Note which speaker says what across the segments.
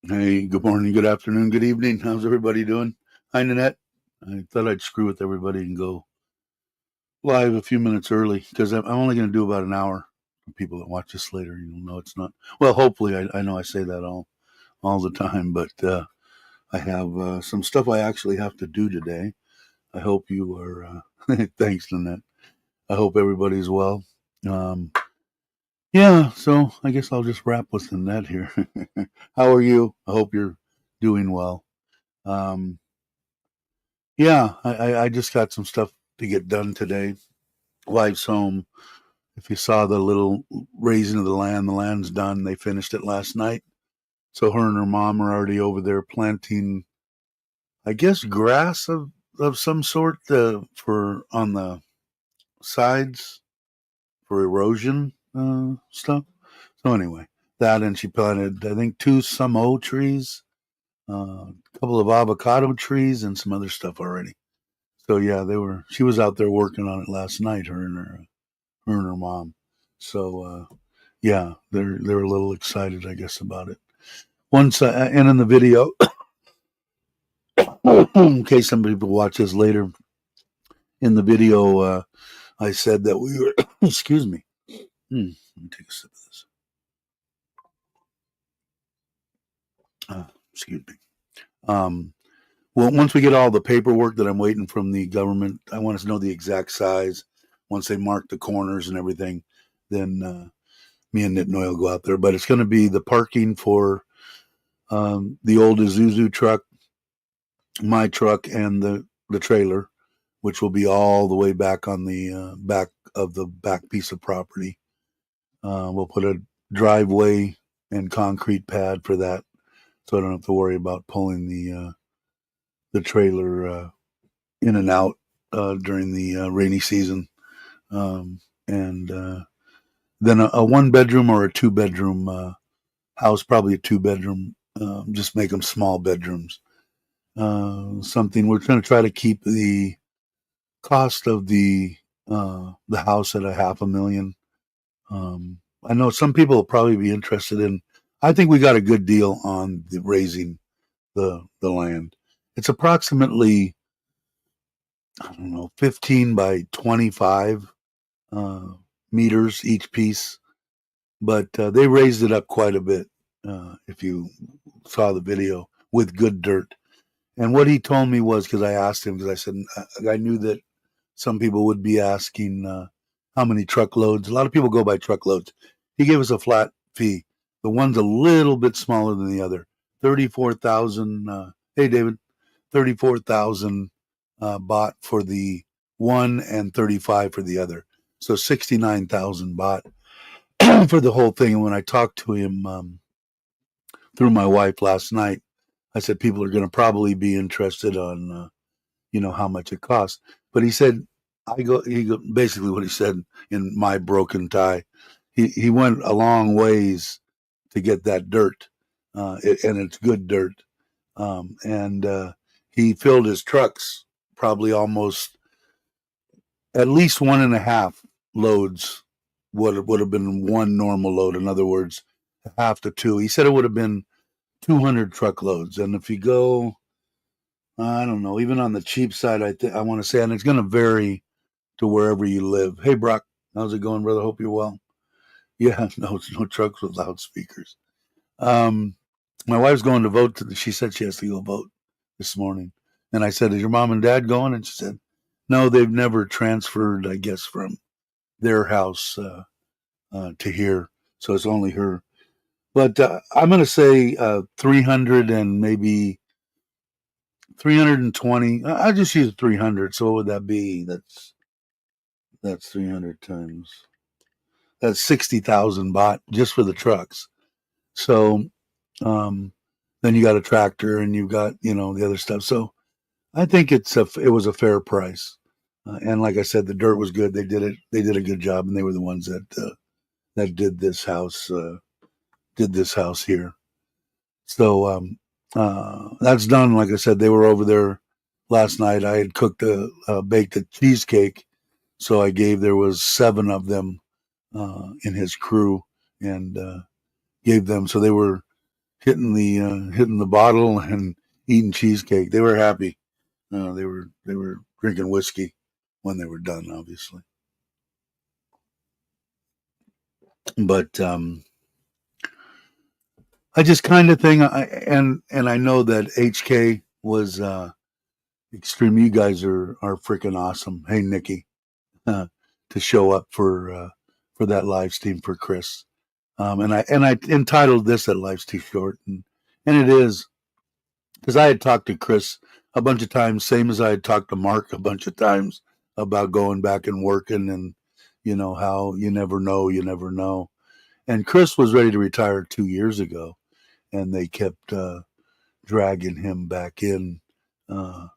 Speaker 1: Hey, good morning, good afternoon, good evening. How's everybody doing? Hi, Nanette. I thought I'd screw with everybody and go live a few minutes early because I'm only going to do about an hour. For people that watch this later, you'll know it's not. Well, hopefully, I know I say that all the time, but I have some stuff I actually have to do today. I hope you are. Thanks, Nanette. I hope everybody's well. Um, yeah, so I guess I'll just wrap with Nanette here. How are you? I hope you're doing well. Um, Yeah, I just got some stuff to get done today. Wife's home. If you saw the little raising of the land's done. They finished it last night. So her and her mom are already over there planting, I guess, grass of some sort for on the sides for erosion stuff. So anyway, that and she planted, I think, two some trees, a couple of avocado trees, and some other stuff already. So yeah, they were. She was out there working on it last night. Her and her mom. So yeah, they're a little excited, I guess, about it. Once and in the video, in case some people watch this later, in the video, I said that we were. Excuse me. Let me take a sip of this. Excuse me. Um, well, once we get all the paperwork that I'm waiting from the government, I want to know the exact size. Once they mark the corners and everything, then me and Nitnoy will go out there. But it's going to be the parking for the old Isuzu truck, my truck, and the trailer, which will be all the way back on the back of the back piece of property. We'll put a driveway and concrete pad for that, so I don't have to worry about pulling the trailer in and out during the rainy season. And then a one bedroom or a two-bedroom house, probably a two-bedroom. Just make them small bedrooms. Something we're going to try to keep the cost of the house at a half a million. I know some people will probably be interested in. I think we got a good deal on the raising the land. It's approximately, I don't know, 15 by 25 uh, meters each piece, but they raised it up quite a bit. If you saw the video, with good dirt. And what he told me was, because I asked him, because I said I knew that some people would be asking how many truckloads. A lot of people go by truckloads. He gave us a flat fee. The one's a little bit smaller than the other. 34,000. Hey, David, 34,000 bought for the one and 35 for the other. So 69,000 bought for the whole thing. And when I talked to him through my wife last night, I said people are going to probably be interested on how much it costs. But he said, basically what he said in my broken tie, he went a long ways to get that dirt, and it's good dirt. And he filled his trucks probably almost at least one and a half loads would have been one normal load. In other words, half to two. He said it would have been 200 truckloads. And if you go, I don't know, even on the cheap side, I want to say, and it's going to vary to wherever you live. Hey, Brock, how's it going, brother? Hope you're well. Yeah, no, it's no trucks with loudspeakers. Um, my wife's going to vote. She said she has to go vote this morning, and I said, "Is your mom and dad going?" And she said, "No, they've never transferred. I guess from their house to here, so it's only her." But I'm going to say 300 and maybe 320. I just use 300. So what would that be? That's 300 times. That's 60,000 bought just for the trucks. So um, then you got a tractor and you've got the other stuff. So I think it was a fair price. And like I said, the dirt was good. They did it. They did a good job, and they were the ones that did this house. Did this house here. So that's done. Like I said, they were over there last night. I had baked a cheesecake, so there was 7 of them in his crew, and gave them. So they were hitting the bottle and eating cheesecake. They were happy. They were drinking whiskey when they were done, obviously. But I just kind of think, and I know that HK was extreme. You guys are freaking awesome. Hey, Nikki, to show up for that live stream for Chris. And I entitled this at Life's Too Short, and it is because I had talked to Chris a bunch of times, same as I had talked to Mark a bunch of times about going back and working, and how you never know, you never know. And Chris was ready to retire 2 years ago, and they kept dragging him back in. Uh,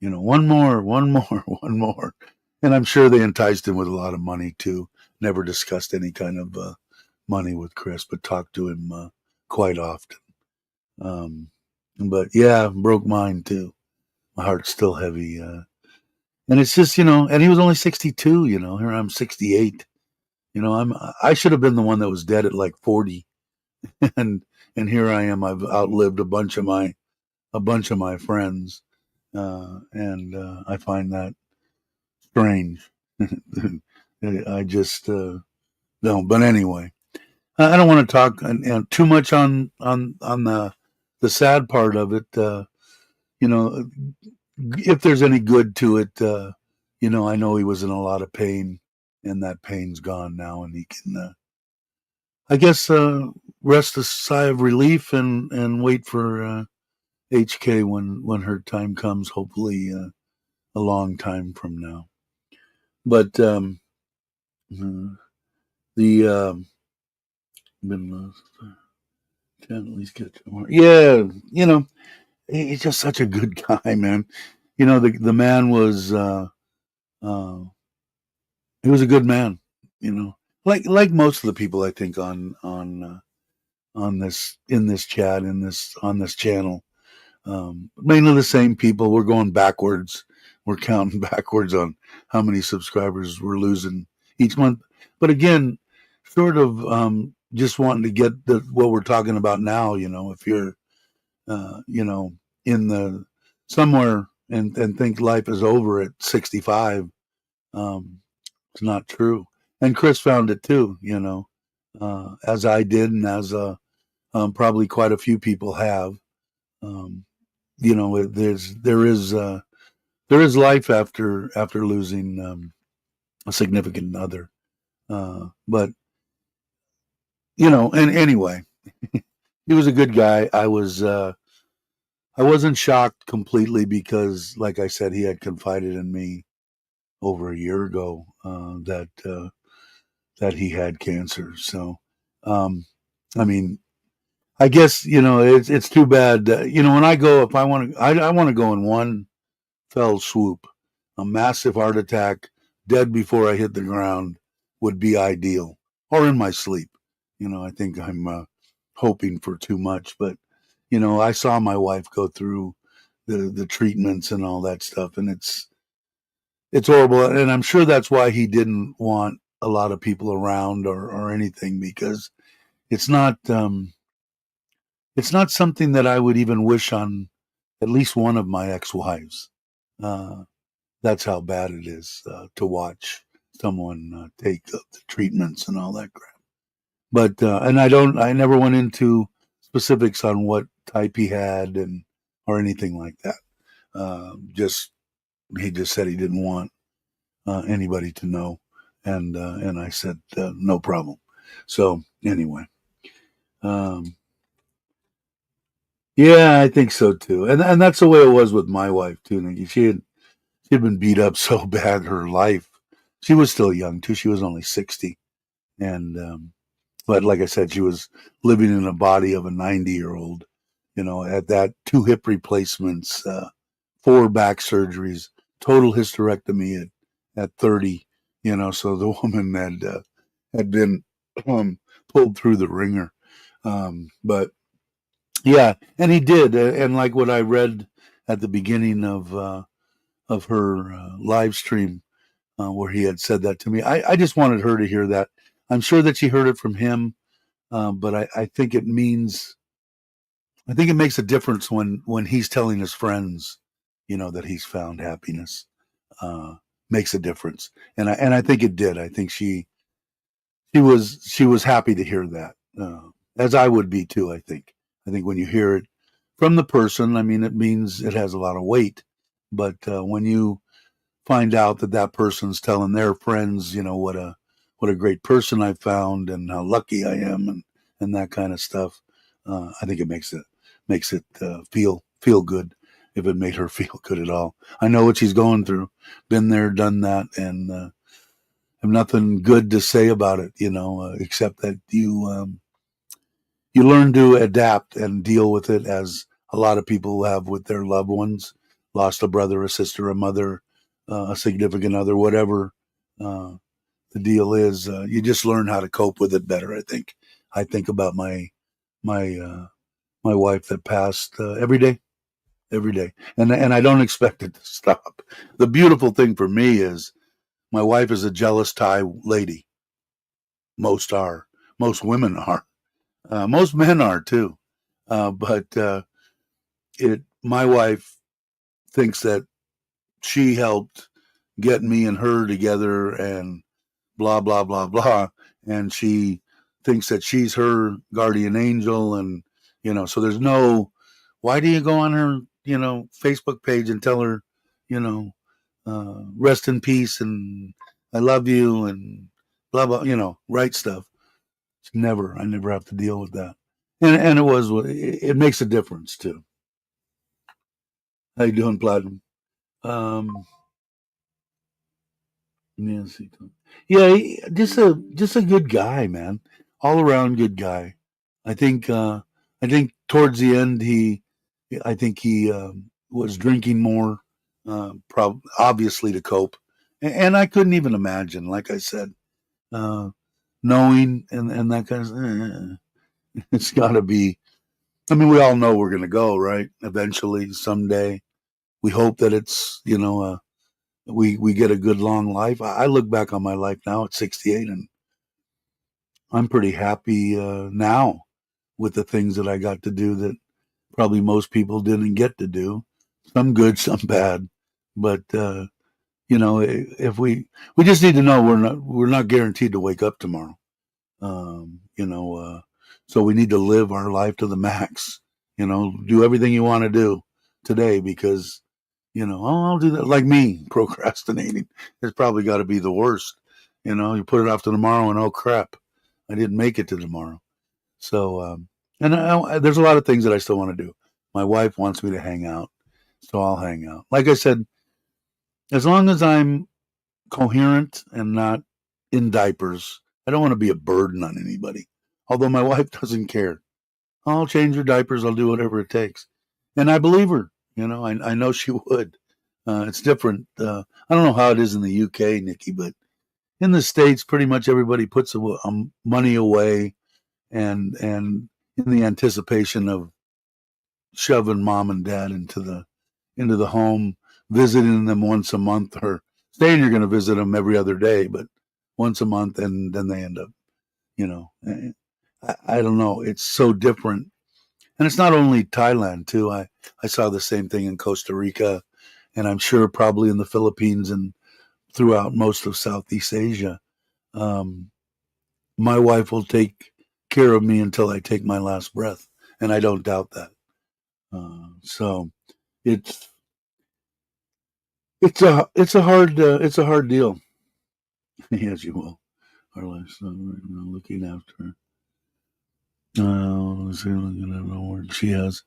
Speaker 1: one more, one more, one more. And I'm sure they enticed him with a lot of money too. Never discussed any kind of money with Chris, but talked to him quite often. But yeah, broke mine too. My heart's still heavy. And it's just, and he was only 62, here I'm 68. I should have been the one that was dead at like 40. and here I am. I've outlived a bunch of my friends. And I find that strange. I just don't. But anyway, I don't want to talk too much on the sad part of it. If there's any good to it, I know he was in a lot of pain, and that pain's gone now, and he can, I guess, rest a sigh of relief and wait for HK when her time comes. Hopefully, a long time from now. But the been can't at least get more. Yeah, he's just such a good guy, man. The man was uh, he was a good man. Like most of the people I think on this in this chat in this on this channel. Mainly the same people. We're going backwards. We're counting backwards on how many subscribers we're losing each month. But again, sort of just wanting to get what we're talking about now. If you're, in the somewhere and think life is over at 65, it's not true. And Chris found it too. As I did, and as probably quite a few people have. Um, there is life after losing a significant other. But and anyway, he was a good guy. I wasn't shocked completely because, like I said, he had confided in me over a year ago that he had cancer. So, I mean, I guess it's too bad. When I go, if I want to go in one fell swoop. A massive heart attack, dead before I hit the ground would be ideal, or in my sleep. I think I'm hoping for too much, but I saw my wife go through the treatments and all that stuff, and it's horrible. And I'm sure that's why he didn't want a lot of people around or anything, because it's not something that I would even wish on at least one of my ex-wives. That's how bad it is to watch someone take the treatments and all that crap. But and I never went into specifics on what type he had and or anything like that. Just he just said he didn't want anybody to know, and I said no problem. So anyway, um, yeah, I think so too, and that's the way it was with my wife too, Nikki. She'd been beat up so bad her life. She was still young too. She was only 60, and but like I said, she was living in a body of a 90-year-old. At that, 2 hip replacements, 4 back surgeries, total hysterectomy at 30. So the woman had been pulled through the ringer. But yeah, and he did, and like what I read at the beginning of her live stream, where he had said that to me. I just wanted her to hear that. I'm sure that she heard it from him, but I think it means I think it makes a difference when he's telling his friends, that he's found happiness. Uh, Makes a difference, and I think it did. I think she was happy to hear that, as I would be too. I think when you hear it from the person, I mean, it means it has a lot of weight. But when you find out that that person's telling their friends, what a great person I found and how lucky I am, and that kind of stuff, I think it makes it feel good. If it made her feel good at all, I know what she's going through, been there, done that, and have nothing good to say about it, except that you learn to adapt and deal with it, as a lot of people have with their loved ones, lost a brother, a sister, a mother, a significant other, whatever the deal is. You just learn how to cope with it better. I think about my my wife that passed every day, and I don't expect it to stop. The beautiful thing for me is my wife is a jealous Thai lady. Most are, most women are, most men are too. But it my wife thinks that she helped get me and her together, and blah blah blah blah, and she thinks that she's her guardian angel, and so there's no, why do you go on her Facebook page and tell her, you know rest in peace and I love you and blah blah, right stuff. I never have to deal with that, and it makes a difference too. How you doing, Platinum? Um, Nancy. Yeah, just a good guy, man. All around good guy. I think I think towards the end I think he was drinking more, obviously to cope, and I couldn't even imagine. Like I said, uh, knowing and that kind of it's got to be. I mean, we all know we're going to go, right? Eventually, someday. We hope that it's we get a good long life. I look back on my life now at 68, and I'm pretty happy now with the things that I got to do that probably most people didn't get to do. Some good, some bad, but if we just need to know we're not guaranteed to wake up tomorrow. Um, you know, uh, so we need to live our life to the max. Do everything you want to do today, because oh, I'll do that. Like me, procrastinating has probably got to be the worst. You put it off to tomorrow, and oh crap, I didn't make it to tomorrow. So, and there's a lot of things that I still want to do. My wife wants me to hang out, so I'll hang out. Like I said, as long as I'm coherent and not in diapers, I don't want to be a burden on anybody. Although my wife doesn't care. I'll change her diapers. I'll do whatever it takes, and I believe her. I know she would. It's different. I don't know how it is in the UK, Nikki, but in the States, pretty much everybody puts money away, and in the anticipation of shoving mom and dad into the home, visiting them once a month, or saying you're going to visit them every other day, but once a month, and then they end up, you know, eh, I don't know. It's so different, and it's not only Thailand too. I saw the same thing in Costa Rica, and I'm sure probably in the Philippines and throughout most of Southeast Asia. Um, my wife will take care of me until I take my last breath, and I don't doubt that. So it's it's a hard deal. Yes, you will. Our lifestyle right now, looking after. Let's see, looking at the word she has.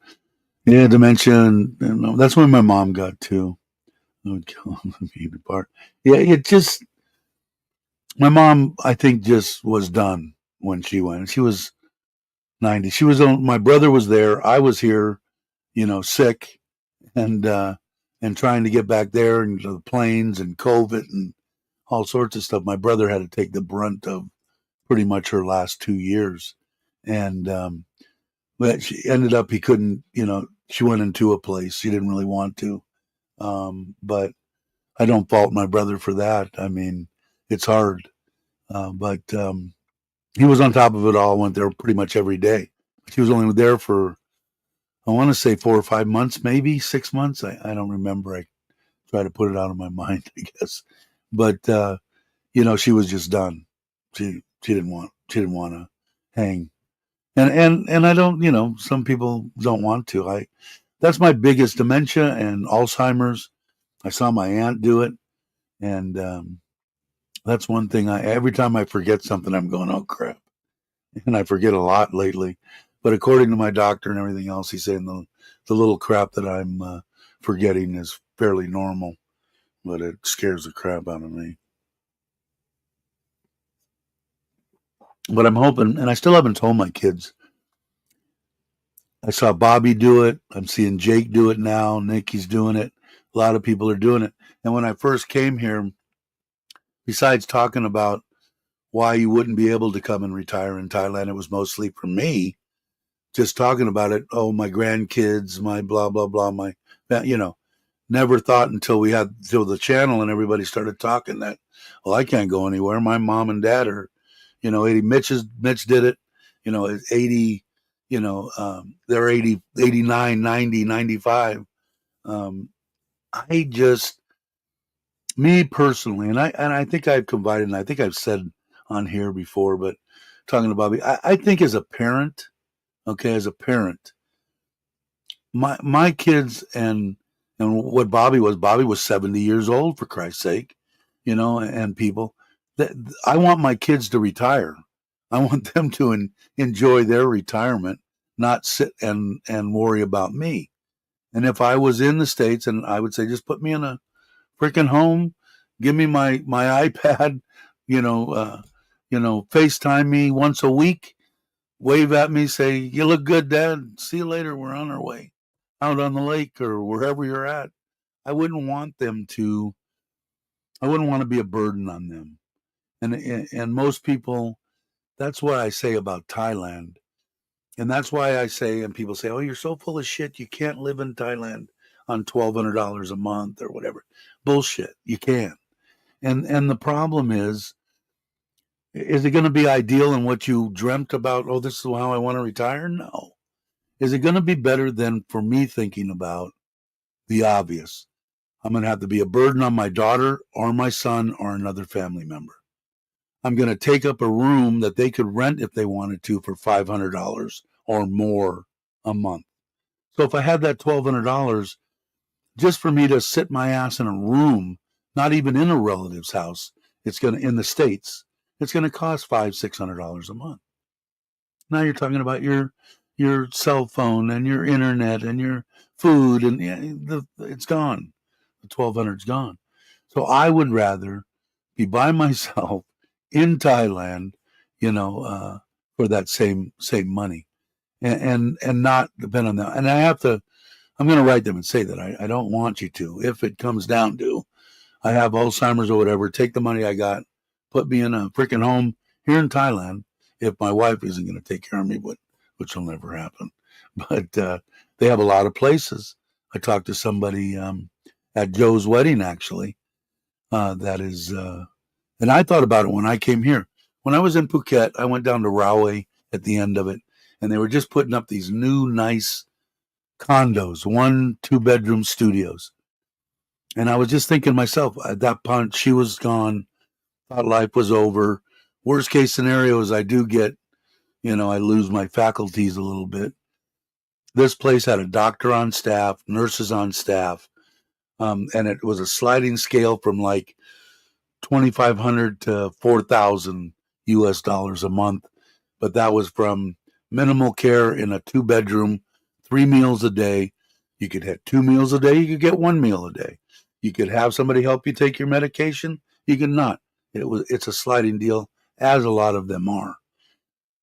Speaker 1: Yeah, dementia. That's when my mom got too. I would kill him being apart. Yeah, it just my mom. I think just was done when she went. She was 90. She was on. My brother was there. I was here. Sick and trying to get back there, and the planes and COVID and all sorts of stuff. My brother had to take the brunt of pretty much her last 2 years, and but she ended up he couldn't. She went into a place she didn't really want to, but I don't fault my brother for that. I mean, it's hard, but he was on top of it all. Went there pretty much every day. She was only there for I want to say 4 or 5 months, maybe 6 months. I don't remember. I try to put it out of my mind, I guess. But she was just done. She didn't want to hang. And I don't, some people don't want to. That's my biggest dementia and Alzheimer's. I saw my aunt do it, and that's one thing. Every time I forget something, I'm going, oh crap, and I forget a lot lately. But according to my doctor and everything else, he's saying the little crap that I'm forgetting is fairly normal, but it scares the crap out of me. But I'm hoping, and I still haven't told my kids. I saw Bobby do it. I'm seeing Jake do it now. Nikki's doing it. A lot of people are doing it. And when I first came here, besides talking about why you wouldn't be able to come and retire in Thailand, it was mostly for me, just talking about it. Oh, my grandkids, my blah, blah, blah, never thought until the channel and everybody started talking that, well, I can't go anywhere. My mom and dad are, 80. Mitch did it, is 80, they're 80, 89, 90, 95. I just, me personally, and I think I've confided, and I think I've said on here before, but talking to Bobby, I think as a parent, my kids and what Bobby was 70 years old, for Christ's sake, and people that I want my kids to retire. I want them to enjoy their retirement, not sit and worry about me. And if I was in the States, and I would say, just put me in a freaking home, give me my iPad, FaceTime me once a week, wave at me, say, you look good, Dad. See you later. We're on our way out on the lake or wherever you're at. I wouldn't want to be a burden on them. And most people, that's what I say about Thailand. And that's why I say, and people say, oh, you're so full of shit. You can't live in Thailand on $1,200 a month or whatever. Bullshit. You can. And the problem is it going to be ideal in what you dreamt about? Oh, this is how I want to retire? No. Is it going to be better than for me thinking about the obvious? I'm going to have to be a burden on my daughter or my son or another family member. I'm going to take up a room that they could rent if they wanted to for $500 or more a month. So if I had that $1,200 just for me to sit my ass in a room, not even in a relative's house, in the States, it's going to cost $500-$600 a month. Now you're talking about your cell phone and your internet and your food, and it's gone. The 1,200's gone. So I would rather be by myself in Thailand, for that same money, and not depend on that. And I'm going to write them and say that I don't want you to. If it comes down to, I have Alzheimer's or whatever, take the money I got, put me in a freaking home here in Thailand. If my wife isn't going to take care of me, which will never happen. But they have a lot of places. I talked to somebody at Joe's wedding, actually, that is, and I thought about it when I came here. When I was in Phuket, I went down to Rahway at the end of it, and they were just putting up these new, nice condos, 1-2-bedroom studios. And I was just thinking to myself, at that point, she was gone, thought life was over. Worst case scenario is I do get, I lose my faculties a little bit. This place had a doctor on staff, nurses on staff, and it was a sliding scale from like $2,500 to $4,000 a month. But that was from minimal care in a 2-bedroom, 3 meals a day. You could have 2 meals a day. You could get 1 meal a day. You could have somebody help you take your medication. You could not. It's a sliding deal, as a lot of them are.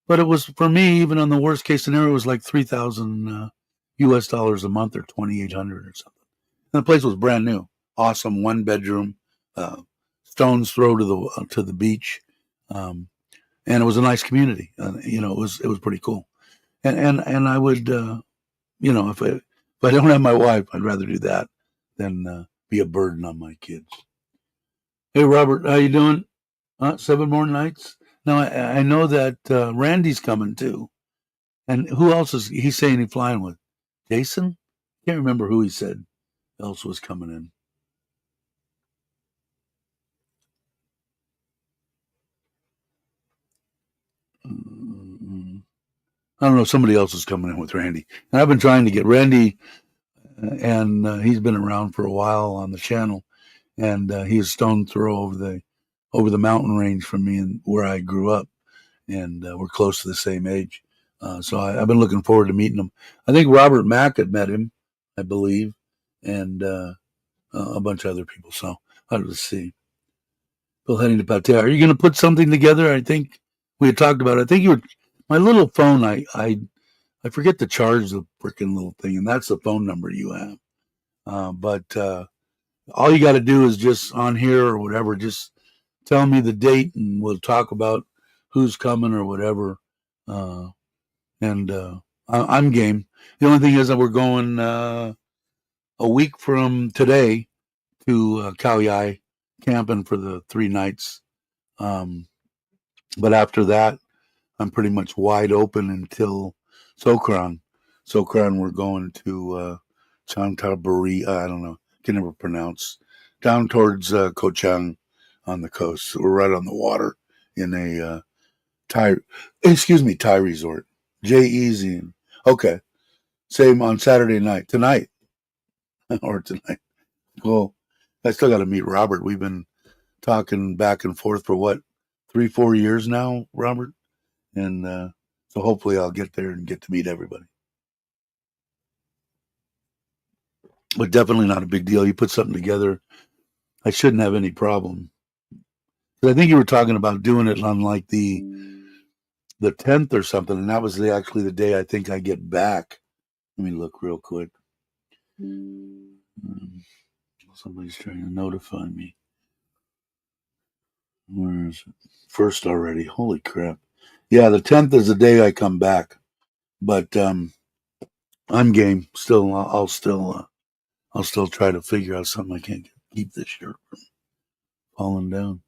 Speaker 1: But it was, for me, even on the worst case scenario, it was like $3,000 a month, or $2,800 or something. And the place was brand new, awesome, 1-bedroom, stone's throw to the beach, and it was a nice community. It was pretty cool. And I would, if I don't have my wife, I'd rather do that than be a burden on my kids. Hey, Robert, how you doing? 7 more nights. Now I know that Randy's coming too, and who else is he saying he's flying with? Jason? Can't remember who he said else was coming in. I don't know. Somebody else is coming in with Randy, and I've been trying to get Randy, and he's been around for a while on the channel, and he is stone throw over the mountain range from me and where I grew up, and we're close to the same age. So I've been looking forward to meeting him. I think Robert Mack had met him, I believe, and a bunch of other people. So let's see. Bill heading to Pattaya. Are you going to put something together? I think we had talked about it. I think you were my little phone. I forget to charge the freaking little thing, and that's the phone number you have. But all you got to do is just on here or whatever, just tell me the date, and we'll talk about who's coming or whatever. And I'm game. The only thing is that we're going a week from today to Kauai camping for the 3 nights. But after that, I'm pretty much wide open until Sokran. Sokran, we're going to Chantaburi. I don't know. Can never pronounce. Down towards Koh Chang on the coast. We're right on the water in a Thai resort. J-Easy. Okay. Same on Saturday night. Tonight. Or tonight. Well, I still got to meet Robert. We've been talking back and forth for what, 3-4 years now, Robert? And so hopefully I'll get there and get to meet everybody. But definitely not a big deal. You put something together, I shouldn't have any problem. I think you were talking about doing it on like the 10th or something, and that was actually the day I think I get back. Let me look real quick. Somebody's trying to notify me. Where is it? First already. Holy crap. Yeah, the 10th is the day I come back. But I'm game. Still, I'll still try to figure out something. I can't keep this shirt from falling down.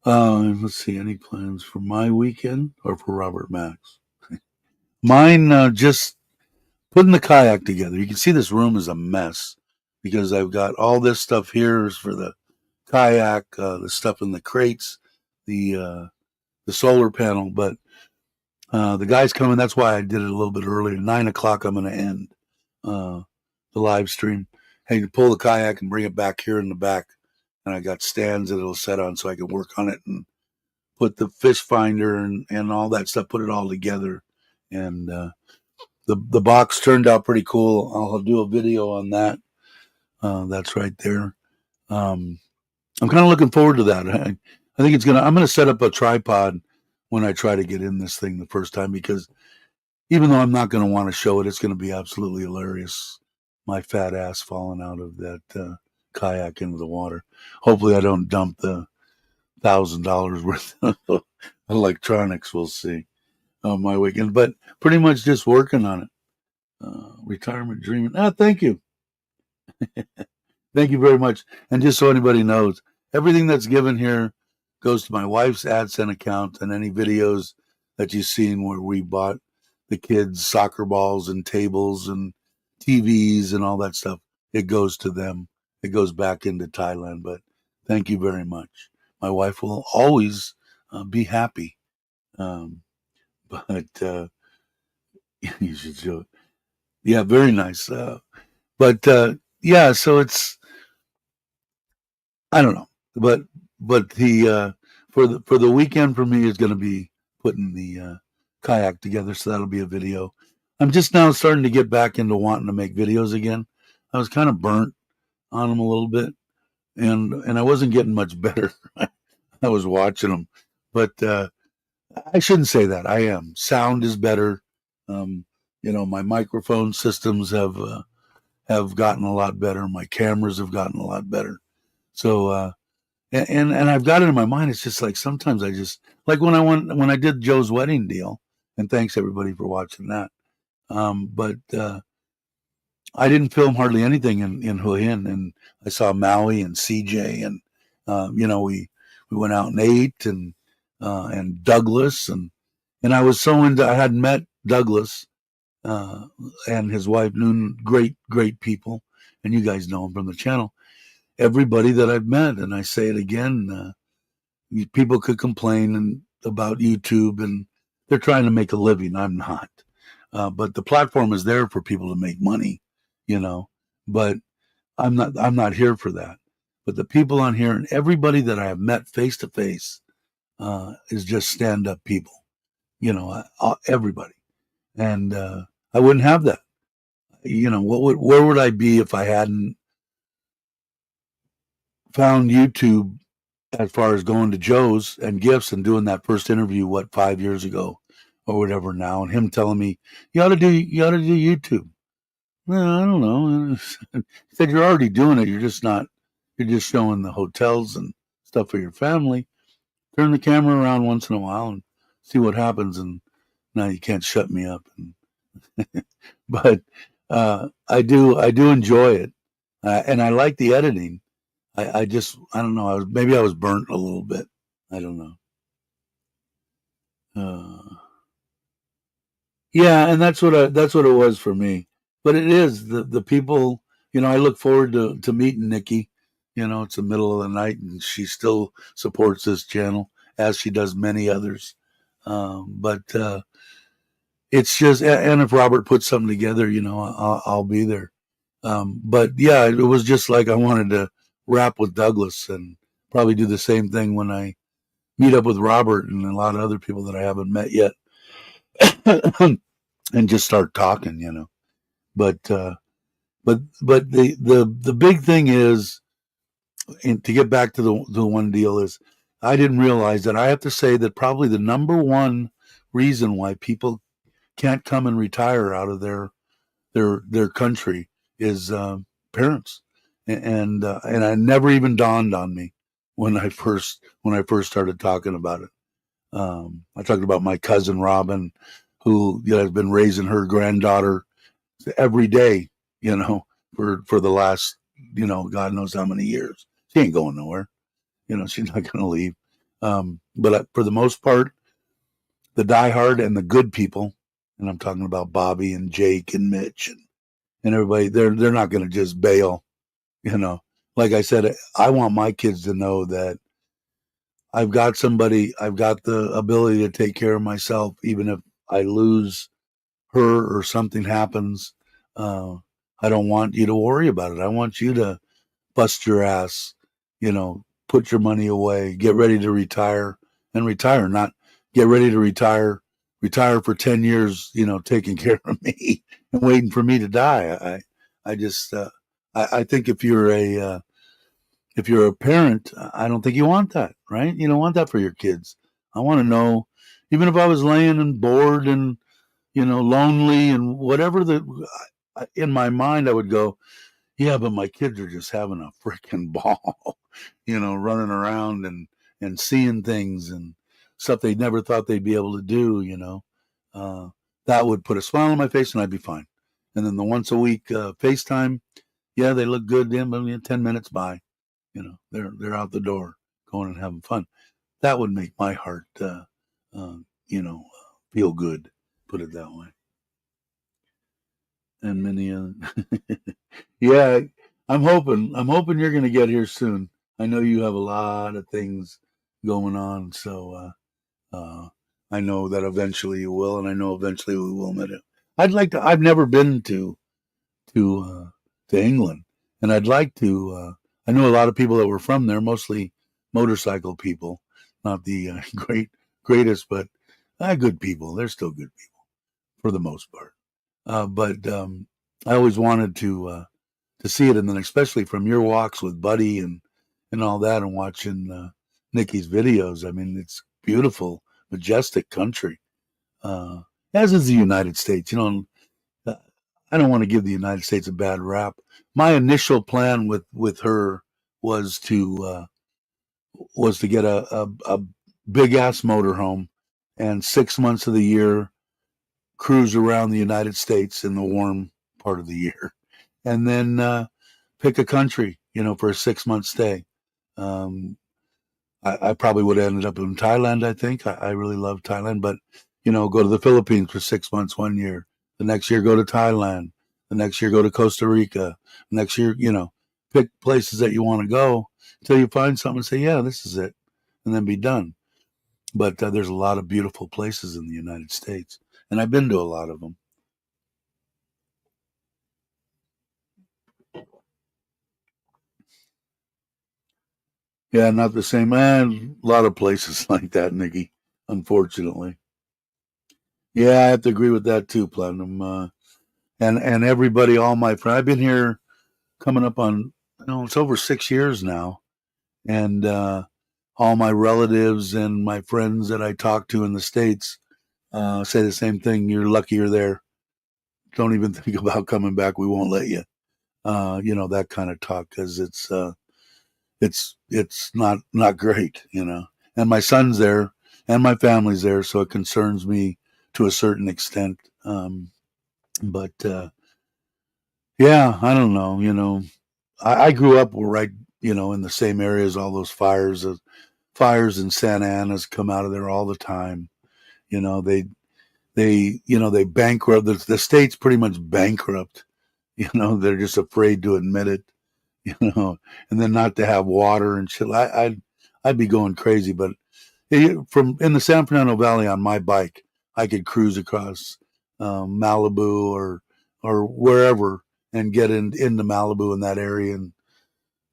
Speaker 1: Let's see. Any plans for my weekend or for Robert Max? Mine, just putting the kayak together. You can see this room is a mess because I've got all this stuff here is for the kayak, the stuff in the crates, the solar panel. But the guy's coming. That's why I did it a little bit earlier. 9 o'clock, I'm going to end the live stream. Hey, to pull the kayak and bring it back here in the back. And I got stands that it'll set on so I can work on it and put the fish finder and all that stuff, put it all together. And the box turned out pretty cool. I'll do a video on that. That's right there. I'm kind of looking forward to that. I think I'm going to set up a tripod when I try to get in this thing the first time, because even though I'm not going to want to show it, it's going to be absolutely hilarious. My fat ass falling out of that kayak into the water. Hopefully I don't dump the $1,000 worth of electronics. We'll see on my weekend, but pretty much just working on it. Retirement dreaming. Thank you. Thank you very much. And just so anybody knows, everything that's given here goes to my wife's AdSense account, and any videos that you've seen where we bought the kids soccer balls and tables and TVs and all that stuff, it goes to them. It goes back into Thailand. But thank you very much. My wife will always be happy. But you should show it. Yeah, very nice. But yeah, so it's, I don't know, but the for the weekend for me is going to be putting the kayak together, so that'll be a video. I'm just now starting to get back into wanting to make videos again. I was kind of burnt on them a little bit, and I wasn't getting much better. I was watching them, but I shouldn't say that. I am. Sound is better. My microphone systems have gotten a lot better. My cameras have gotten a lot better. So and I've got it in my mind. It's just like sometimes I just like when I did Joe's wedding deal. And thanks everybody for watching that. But I didn't film hardly anything in Hue Hin, and I saw Maui and CJ, and we went out and ate, and Douglas, and I was so into. I had met Douglas uh, and his wife Noon, great people, and you guys know them from the channel. Everybody that I've met, and I say it again, people could complain about YouTube, and they're trying to make a living. I'm not, but the platform is there for people to make money, you know. But I'm not. I'm not here for that. But the people on here and everybody that I have met face to face is just stand up people, everybody, and I wouldn't have that. Where would I be if I hadn't found YouTube as far as going to Joe's and Gifts and doing that first interview, 5 years ago or whatever now, and him telling me you ought to do YouTube. Well, I don't know. He said you're already doing it. You're just showing the hotels and stuff for your family. Turn the camera around once in a while and see what happens. And now you can't shut me up. But I do enjoy it, and I like the editing. I don't know. Maybe I was burnt a little bit. I don't know. Yeah, and that's what it was for me. But it is the people. I look forward to meeting Nikki. It's the middle of the night, and she still supports this channel as she does many others. But it's just, and if Robert puts something together, I'll be there. But yeah, it was just like I wanted to rap with Douglas and probably do the same thing when I meet up with Robert and a lot of other people that I haven't met yet, and just start talking. But the big thing is, and to get back to the one deal is, I didn't realize that I have to say that probably the number one reason why people can't come and retire out of their country is parents, and I never even dawned on me when I first started talking about it. I talked about my cousin Robin, who has been raising her granddaughter every day, for the last God knows how many years. She ain't going nowhere. She's not going to leave. But for the most part, the diehard and the good people, and I'm talking about Bobby and Jake and Mitch and everybody, they're not going to just bail. Like I said, I want my kids to know that I've got the ability to take care of myself, even if I lose her or something happens. Uh, I don't want you to worry about it. I want you to bust your ass, put your money away, get ready to retire and retire, not get ready to retire for 10 years, taking care of me and waiting for me to die. I just, I think if you're a parent, I don't think you want that, right? You don't want that for your kids. I want to know, even if I was laying and bored and, lonely and whatever in my mind, I would go, yeah, but my kids are just having a freaking ball, running around and seeing things and stuff they never thought they'd be able to do. Uh, that would put a smile on my face and I'd be fine. And then the once a week FaceTime, yeah, they look good. Then, but 10 minutes by, they're out the door going and having fun. That would make my heart, uh, you know, feel good. Put it that way. And many other. Yeah, I'm hoping you're going to get here soon. I know you have a lot of things going on, so I know that eventually you will, and I know eventually we will meet it. I'd like to. I've never been to to England, and I'd like to. I know a lot of people that were from there, mostly motorcycle people, not the greatest, but good people. They're still good people for the most part. But I always wanted to see it, and then especially from your walks with Buddy and all that, and watching Nikki's videos. I mean, it's beautiful, majestic country, uh, as is the United States. Uh, I don't want to give the United States a bad rap. My initial plan with her was to get a big ass motorhome and 6 months of the year cruise around the United States in the warm part of the year, and then pick a country, for a 6 month stay. Um, I probably would have ended up in Thailand. I think I really love Thailand, but go to the Philippines for 6 months one year, The next year, go to Thailand. The next year, go to Costa Rica. Next year, pick places that you want to go until you find something and say, yeah, this is it, and then be done. But there's a lot of beautiful places in the United States, and I've been to a lot of them. Yeah, not the same. Man, a lot of places like that, Nikki, unfortunately. Yeah, I have to agree with that too, Platinum. And everybody, all my friends, I've been here coming up on, it's over 6 years now. And all my relatives and my friends that I talk to in the States say the same thing. You're lucky you're there. Don't even think about coming back. We won't let you. That kind of talk, because it's not great. And my son's there and my family's there, so it concerns me to a certain extent. But yeah, I don't know. I grew up right, in the same area as all those fires. Fires in Santa Ana's come out of there all the time. You know, they bankrupt. The state's pretty much bankrupt. They're just afraid to admit it. And then not to have water and shit. I'd be going crazy. But from in the San Fernando Valley on my bike, I could cruise across Malibu or wherever and get into Malibu in that area in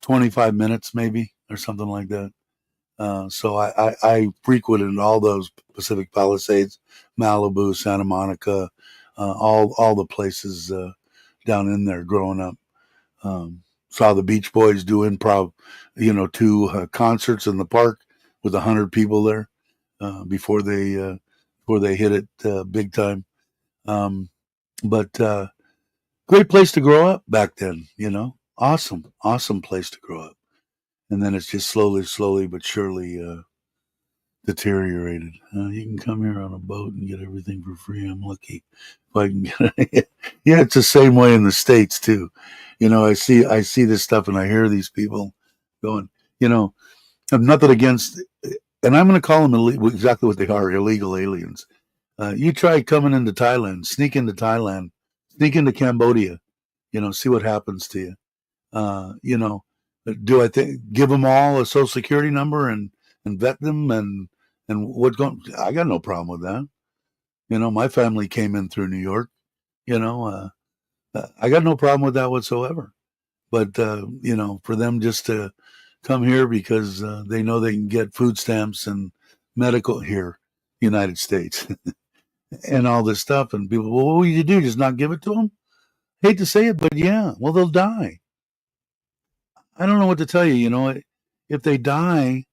Speaker 1: 25 minutes maybe or something like that. So I frequented all those Pacific Palisades, Malibu, Santa Monica, all the places down in there growing up. Saw the Beach Boys do improv, two concerts in the park with 100 people there before they hit it big time. Um, but great place to grow up back then. Awesome place to grow up. And then it's just slowly but surely deteriorated. You can come here on a boat and get everything for free. I'm lucky if I can get it. Yeah, it's the same way in the States too. I see this stuff and I hear these people going, I'm nothing against, and I'm going to call them exactly what they are, illegal aliens. You try coming into Thailand, sneak into Cambodia, see what happens to you. Uh, you know, do I think give them all a social security number and vet them and what's going? I got no problem with that. My family came in through New York. You know, I got no problem with that whatsoever. But for them just to come here because they know they can get food stamps and medical here, United States, and all this stuff, and people, well, what will you do? Just not give it to them? Hate to say it, but yeah, well, they'll die. I don't know what to tell you. If they die,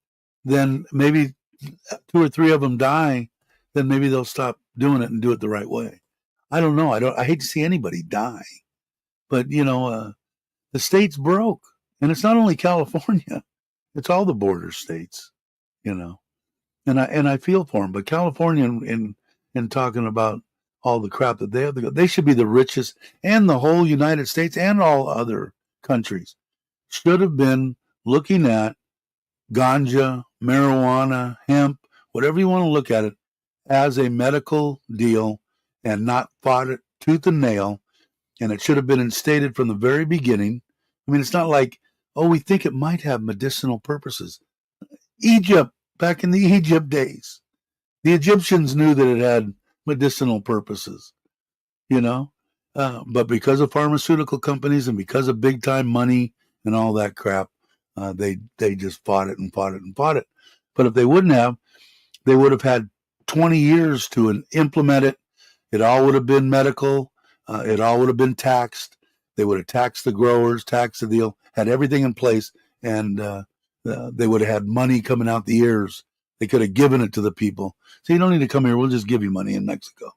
Speaker 1: then maybe two or three of them die, then maybe they'll stop doing it and do it the right way. I don't know. I hate to see anybody die, but the state's broke, and it's not only California; it's all the border states. You know, and I feel for them. But California, in talking about all the crap that they have to go, they should be the richest, and the whole United States and all other countries should have been looking at ganja, marijuana, hemp, whatever you want to look at it, as a medical deal and not fought it tooth and nail. And it should have been instated from the very beginning. I mean, it's not like, oh, we think it might have medicinal purposes. Egypt, back in the Egypt days, the Egyptians knew that it had medicinal purposes, you know? But because of pharmaceutical companies and because of big time money and all that crap, they just fought it and fought it and fought it. But if they wouldn't have, they would have had 20 years to implement it. It all would have been medical. It all would have been taxed. They would have taxed the growers, taxed the deal, had everything in place, and they would have had money coming out the ears. They could have given it to the people. So you don't need to come here. We'll just give you money in Mexico.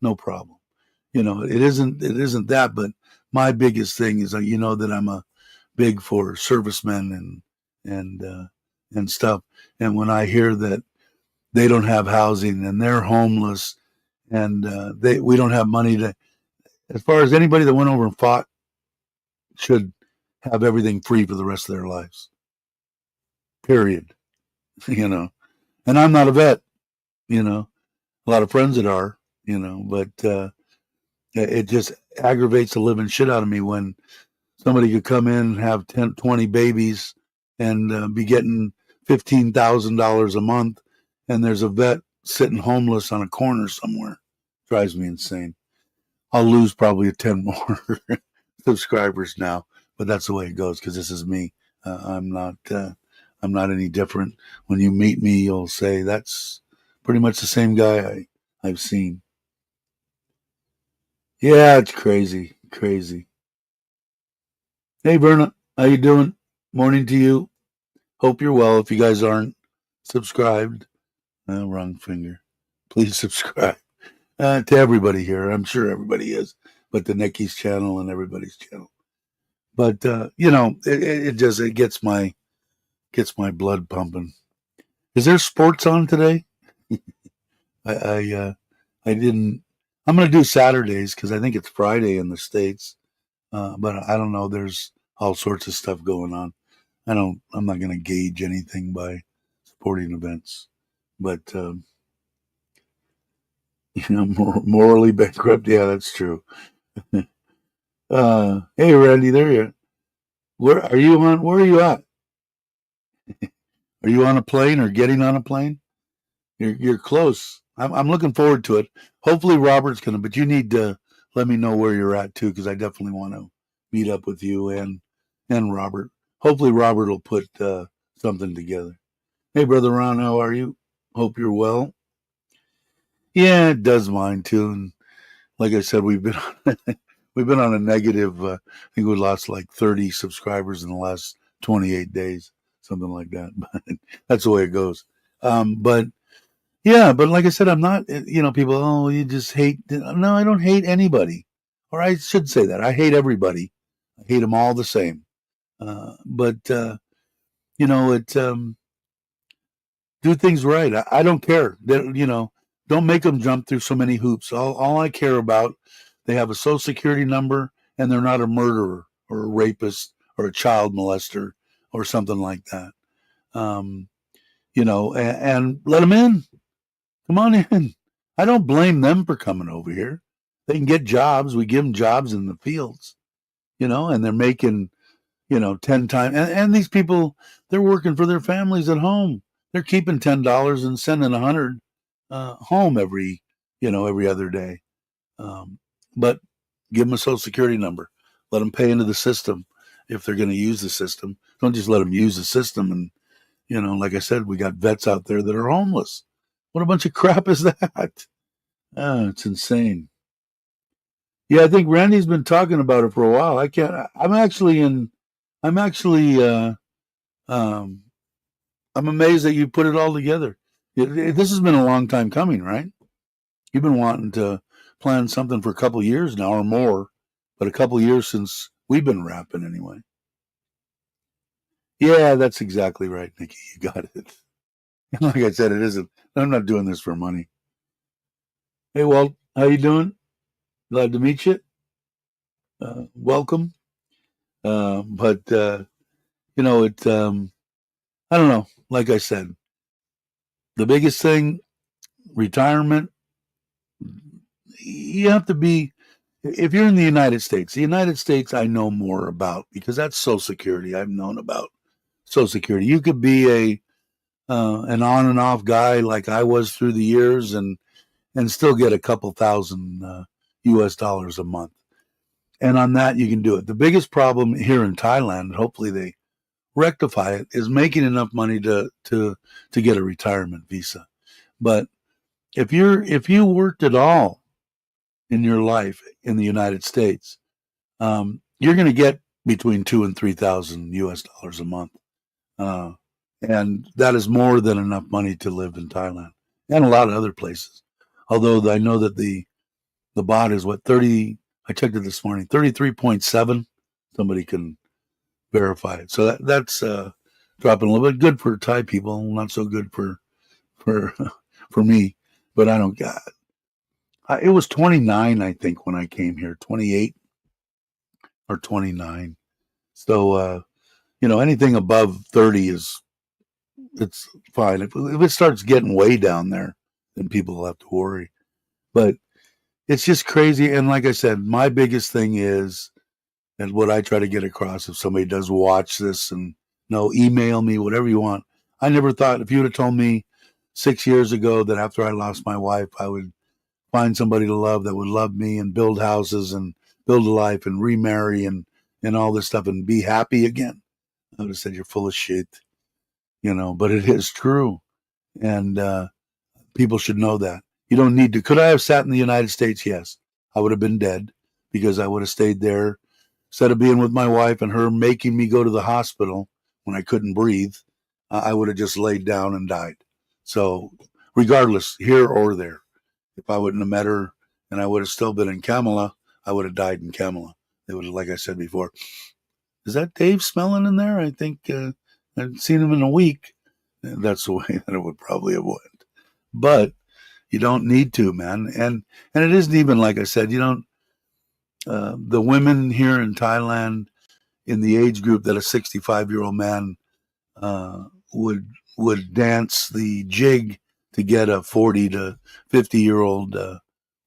Speaker 1: No problem. It isn't that, but my biggest thing is that I'm a big for servicemen and stuff. And when I hear that they don't have housing and they're homeless and we don't have money to, as far as anybody that went over and fought should have everything free for the rest of their lives. Period. And I'm not a vet. A lot of friends that are. But It just aggravates the living shit out of me when somebody could come in and have 10, 20 babies and be getting $15,000 a month, and there's a vet sitting homeless on a corner somewhere. Drives me insane. I'll lose probably 10 more subscribers now, but that's the way it goes because this is me. I'm not any different. When you meet me, you'll say that's pretty much the same guy I've seen. Yeah, it's crazy, crazy. Hey, Verna, how you doing? Morning to you. Hope you're well. If you guys aren't subscribed, wrong finger. Please subscribe to everybody here. I'm sure everybody is, but the Nicky's channel and everybody's channel. But it gets my blood pumping. Is there sports on today? I didn't. I'm going to do Saturdays because I think it's Friday in the States. But I don't know. There's all sorts of stuff going on. I'm not going to gauge anything by sporting events, but morally bankrupt. Yeah, that's true. Hey, Randy, there you are. Where are you on? Where are you at? Are you on a plane or getting on a plane? You're close. I'm looking forward to it. Hopefully Robert's gonna, but you need to let me know where you're at too, because I definitely want to meet up with you and Robert. Hopefully Robert will put something together. Hey, brother Ron, how are you? Hope you're well. Yeah, it does mine too. And like I said, we've been on a negative. I think we lost like 30 subscribers in the last 28 days, something like that. But that's the way it goes. But yeah, but like I said, I'm not. People. Oh, you just hate. No, I don't hate anybody. Or I should say that I hate everybody. I hate them all the same. But it. Do things right. I don't care. Don't make them jump through so many hoops. All I care about, they have a social security number and they're not a murderer or a rapist or a child molester or something like that. And let them in. Come on in. I don't blame them for coming over here. They can get jobs. We give them jobs in the fields, and they're making, 10 times. And these people, they're working for their families at home. They're keeping $10 and sending 100 home every other day. But give them a social security number. Let them pay into the system if they're going to use the system. Don't just let them use the system. And, like I said, we got vets out there that are homeless. What a bunch of crap is that? It's insane. Yeah, I think Randy's been talking about it for a while. I'm actually, um, I'm amazed that you put it all together. This has been a long time coming, right? You've been wanting to plan something for a couple years now or more, but a couple years since we've been rapping anyway. Yeah, that's exactly right, Nikki. You got it. And like I said, it isn't. I'm not doing this for money. Hey, Walt, how you doing? Glad to meet you. Welcome. But it. I don't know. Like I said, the biggest thing, retirement. You have to be. If you're in the United States I know more about because that's Social Security. I've known about Social Security. You could be an on and off guy like I was through the years and still get a couple thousand US dollars a month. And on that you can do it. The biggest problem here in Thailand, hopefully they rectify it, is making enough money to get a retirement visa. But if you worked at all in your life in the United States, you're going to get between 2,000 and 3,000 US dollars a month. And that is more than enough money to live in Thailand and a lot of other places. Although I know that the bot is what 30. I checked it this morning, 33.7. Somebody can verify it. So that's dropping a little bit. Good for Thai people, not so good for for me. But I don't got. It was 29, I think, when I came here. 28 or 29. So anything above 30 it's fine. If it starts getting way down there, then people will have to worry. But it's just crazy. And like I said, my biggest thing is, and what I try to get across, if somebody does watch this, and no, email me, whatever you want. I never thought, if you would have told me 6 years ago that after I lost my wife, I would find somebody to love that would love me and build houses and build a life and remarry and all this stuff and be happy again, I would have said, you're full of shit, but it is true. And people should know that. You don't need to. Could I have sat in the United States? Yes. I would have been dead because I would have stayed there. Instead of being with my wife and her making me go to the hospital when I couldn't breathe, I would have just laid down and died. So, regardless, here or there, if I wouldn't have met her and I would have still been in Kamala, I would have died in Kamala. They would have, like I said before, is that Dave smelling in there? I think I've seen him in a week. And that's the way that it would probably have went. But you don't need to, man. And it isn't even, like I said, you don't. The women here in Thailand in the age group that a 65-year-old man uh, would dance the jig to get a 40 to 50-year-old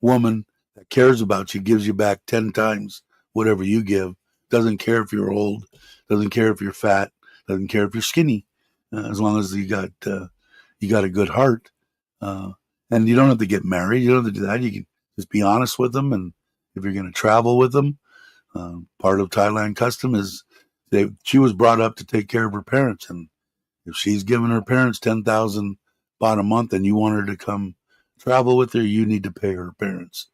Speaker 1: woman that cares about you, gives you back 10 times whatever you give, doesn't care if you're old, doesn't care if you're fat, doesn't care if you're skinny, as long as you got a good heart. And you don't have to get married. You don't have to do that. You can just be honest with them. And if you're going to travel with them, part of Thailand custom is she was brought up to take care of her parents. And if she's giving her parents 10,000 baht a month and you want her to come travel with her, you need to pay her parents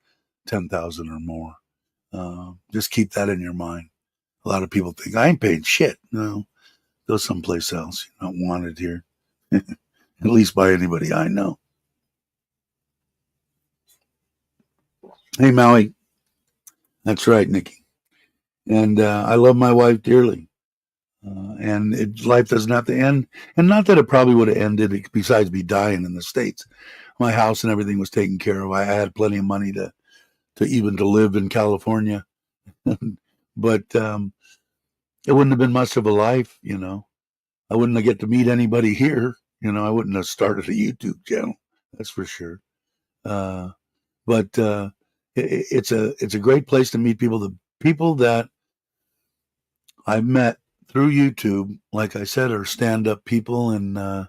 Speaker 1: 10,000 or more. Just keep that in your mind. A lot of people think, I ain't paying shit. No, go someplace else. You're not wanted here, at least by anybody I know. Hey, Maui. That's right, Nikki. And I love my wife dearly. And life doesn't have to end. And not that it probably would have ended besides me dying in the States. My house and everything was taken care of. I had plenty of money to even to live in California. But it wouldn't have been much of a life, I wouldn't have get to meet anybody here. I wouldn't have started a YouTube channel. That's for sure. But it's a great place to meet people. The people that I've met through YouTube, like I said, are stand-up people and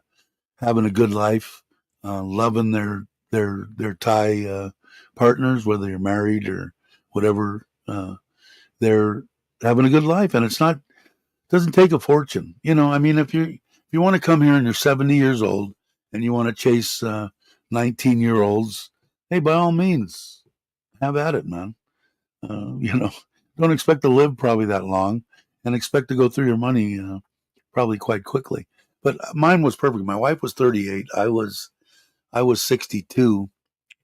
Speaker 1: having a good life, loving their Thai partners, whether you're married or whatever. They're having a good life, and doesn't take a fortune. I mean, if you want to come here and you're 70 years old and you want to chase 19-year-olds, hey, by all means, have at it, man. Don't expect to live probably that long, and expect to go through your money probably quite quickly. But mine was perfect. My wife was 38. I was 62,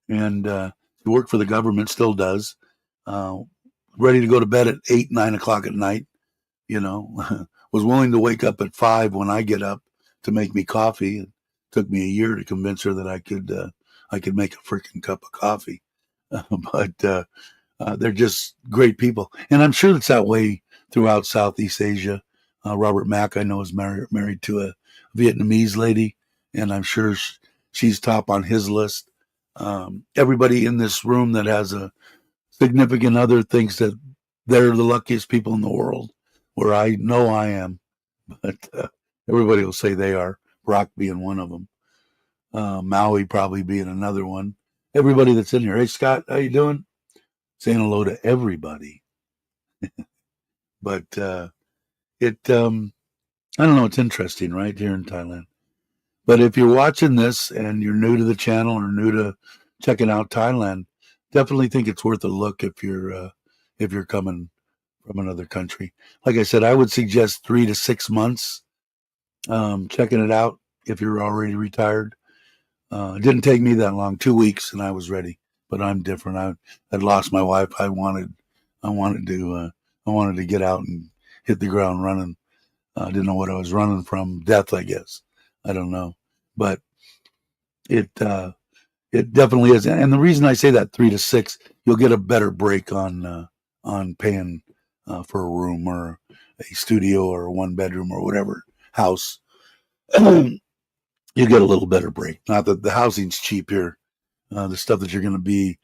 Speaker 1: and she worked for the government, still does. Uh, Ready to go to bed at 8, 9 o'clock at night. Was willing to wake up at 5 when I get up to make me coffee. It took me a year to convince her that I could make a freaking cup of coffee. But they're just great people, and I'm sure it's that way throughout Southeast Asia. Robert Mack, I know, is married to a Vietnamese lady, and I'm sure she's top on his list. Everybody in this room that has a significant other thinks that they're the luckiest people in the world, where I know I am, but everybody will say they are. Brock being one of them, Maui probably being another one. Everybody that's in here. Hey, Scott, how you doing? Saying hello to everybody. But I don't know, it's interesting, right, here in Thailand. But if you're watching this and you're new to the channel or new to checking out Thailand, definitely think it's worth a look if you're coming from another country. Like I said, I would suggest 3 to 6 months checking it out if you're already retired. It didn't take me that long, 2 weeks, and I was ready. But I'm different. I had lost my wife. I wanted to get out and hit the ground running. I didn't know what I was running from, death, I guess. I don't know, but it definitely is. And the reason I say that 3 to 6, you'll get a better break on paying for a room or a studio or a 1-bedroom or whatever house. You get a little better break. Not that the housing's cheap here. The stuff that you're going to be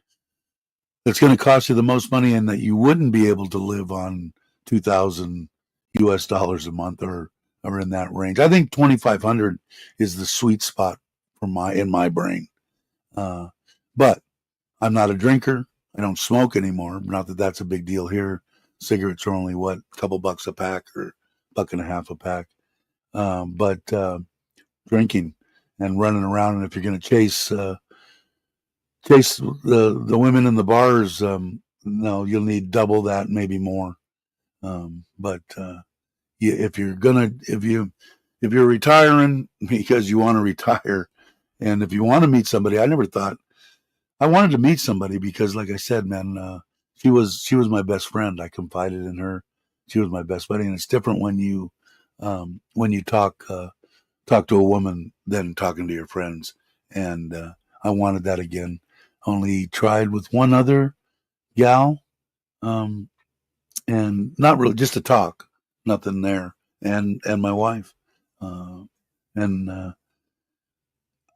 Speaker 1: that's going to cost you the most money, and that you wouldn't be able to live on 2,000 US dollars a month, or in that range. I think 2,500 is the sweet spot for in my brain. But I'm not a drinker. I don't smoke anymore. Not that that's a big deal here. Cigarettes are only a couple bucks a pack, or buck and a half a pack. But drinking and running around, and if you're going to chase the women in the bars, no, you'll need double that, maybe more. But if you're retiring because you want to retire, and if you want to meet somebody, I never thought I wanted to meet somebody because, like I said, man, she was my best friend. I confided in her. She was my best buddy, and it's different when you talk to a woman than talking to your friends. And I wanted that again. Only tried with one other gal, and not really, just to talk, nothing there, and my wife, and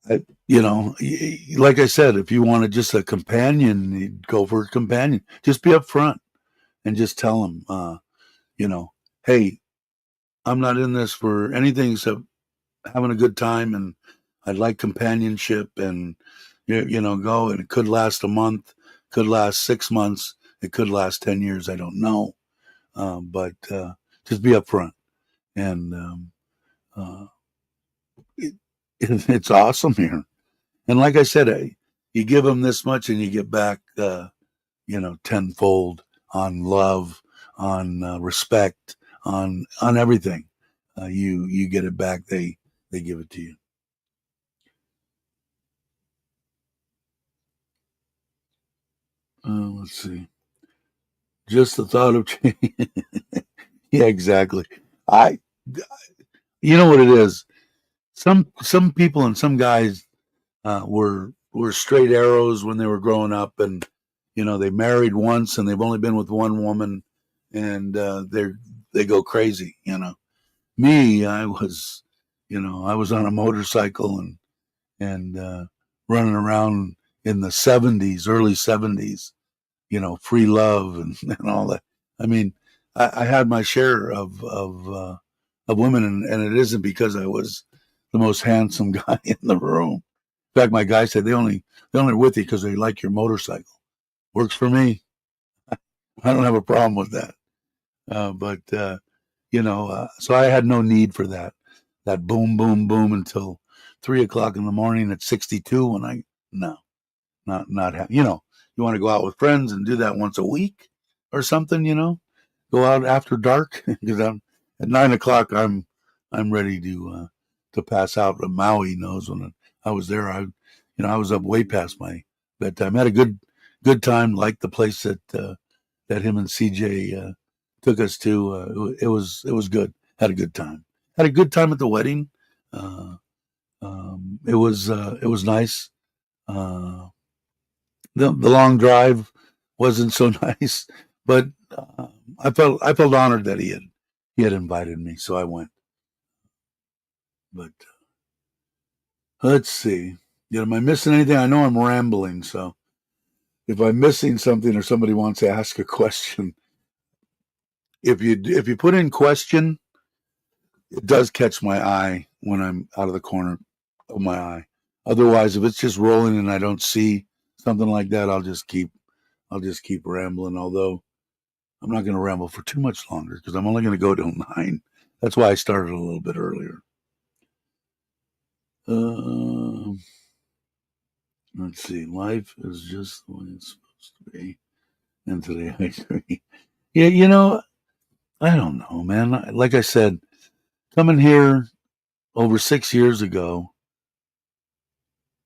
Speaker 1: like I said, if you wanted just a companion, you'd go for a companion. Just be upfront and just tell them, hey, I'm not in this for anything except having a good time, and I'd like companionship, and go. And it could last a month, could last 6 months, it could last 10 years. I don't know, but just be upfront, and uh, it's awesome here. And like I said, you give them this much, and you get back, tenfold on love, on respect, on everything. You get it back. They give it to you. Let's see. Just the thought of change. Yeah, exactly. I, you know what it is. Some people and some guys were straight arrows when they were growing up, and they married once, and they've only been with one woman, and they go crazy. Me, I was on a motorcycle, and running around in the '70s, early '70s. Free love, and all that. I mean, I had my share of women, and it isn't because I was the most handsome guy in the room. In fact, my guy said they're only with you because they like your motorcycle. Works for me. I don't have a problem with that. But so I had no need for that boom, boom, boom until 3 o'clock in the morning at 62. When no, not you want to go out with friends and do that once a week or something. Go out after dark, because I'm at 9 o'clock. I'm ready to pass out. But Maui knows when I was there. I was up way past my bedtime. Had a good time. Liked the place that him and CJ took us to. It was good. Had a good time. Had a good time at the wedding. Uh, it was nice. Uh, the long drive wasn't so nice, but I felt honored that he had invited me, so I went. But let's see. Am I missing anything? I know I'm rambling, so if I'm missing something or somebody wants to ask a question, if you put in question, it does catch my eye when I'm out of the corner of my eye. Otherwise, if it's just rolling and I don't see something like that, I'll just keep rambling. Although I'm not going to ramble for too much longer, because I'm only going to go till 9. That's why I started a little bit earlier. Uh, let's see. Life is just the way it's supposed to be. And today I agree. Yeah, I don't know, man. Like I said, coming here over 6 years ago,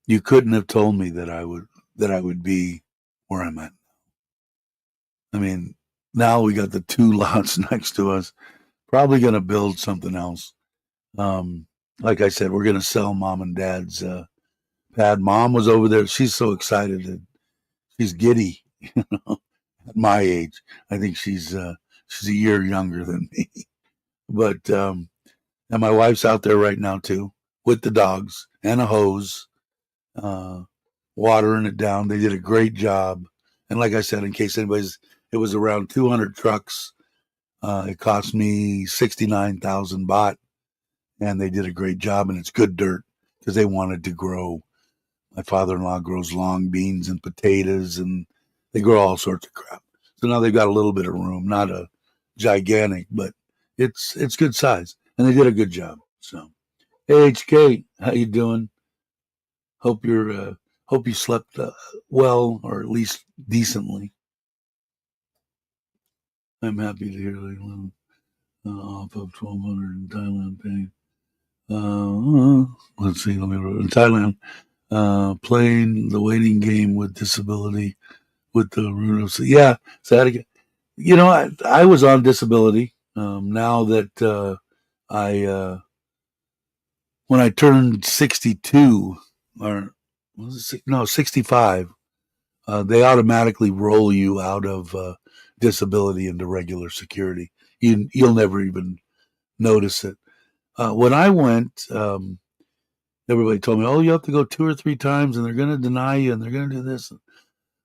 Speaker 1: you couldn't have told me that I would be where I'm at. I mean, now we got the 2 lots next to us. Probably going to build something else. Like I said, we're going to sell mom and dad's pad. Mom was over there. She's so excited that she's giddy. At my age, I think she's a year younger than me. But and my wife's out there right now too, with the dogs and a hose, uh, watering it down. They did a great job. And like I said, in case anybody's, it was around 200 trucks. It cost me 69,000 baht, and they did a great job. And it's good dirt because they wanted to grow. My father-in-law grows long beans and potatoes, and they grow all sorts of crap. So now they've got a little bit of room, not a gigantic, but it's good size, and they did a good job. So, hey, HK, how you doing? Hope you slept well, or at least decently. I'm happy to hear they off of 1,200 in Thailand paying. Let's see. Let me in Thailand. Playing the waiting game with disability with the root of yeah. So you know, I was on disability. Now that I when I turned 62 or was it, no 65, they automatically roll you out of disability into regular security. You'll never even notice it. When I went, everybody told me, "Oh, you have to go 2 or 3 times, and they're going to deny you, and they're going to do this."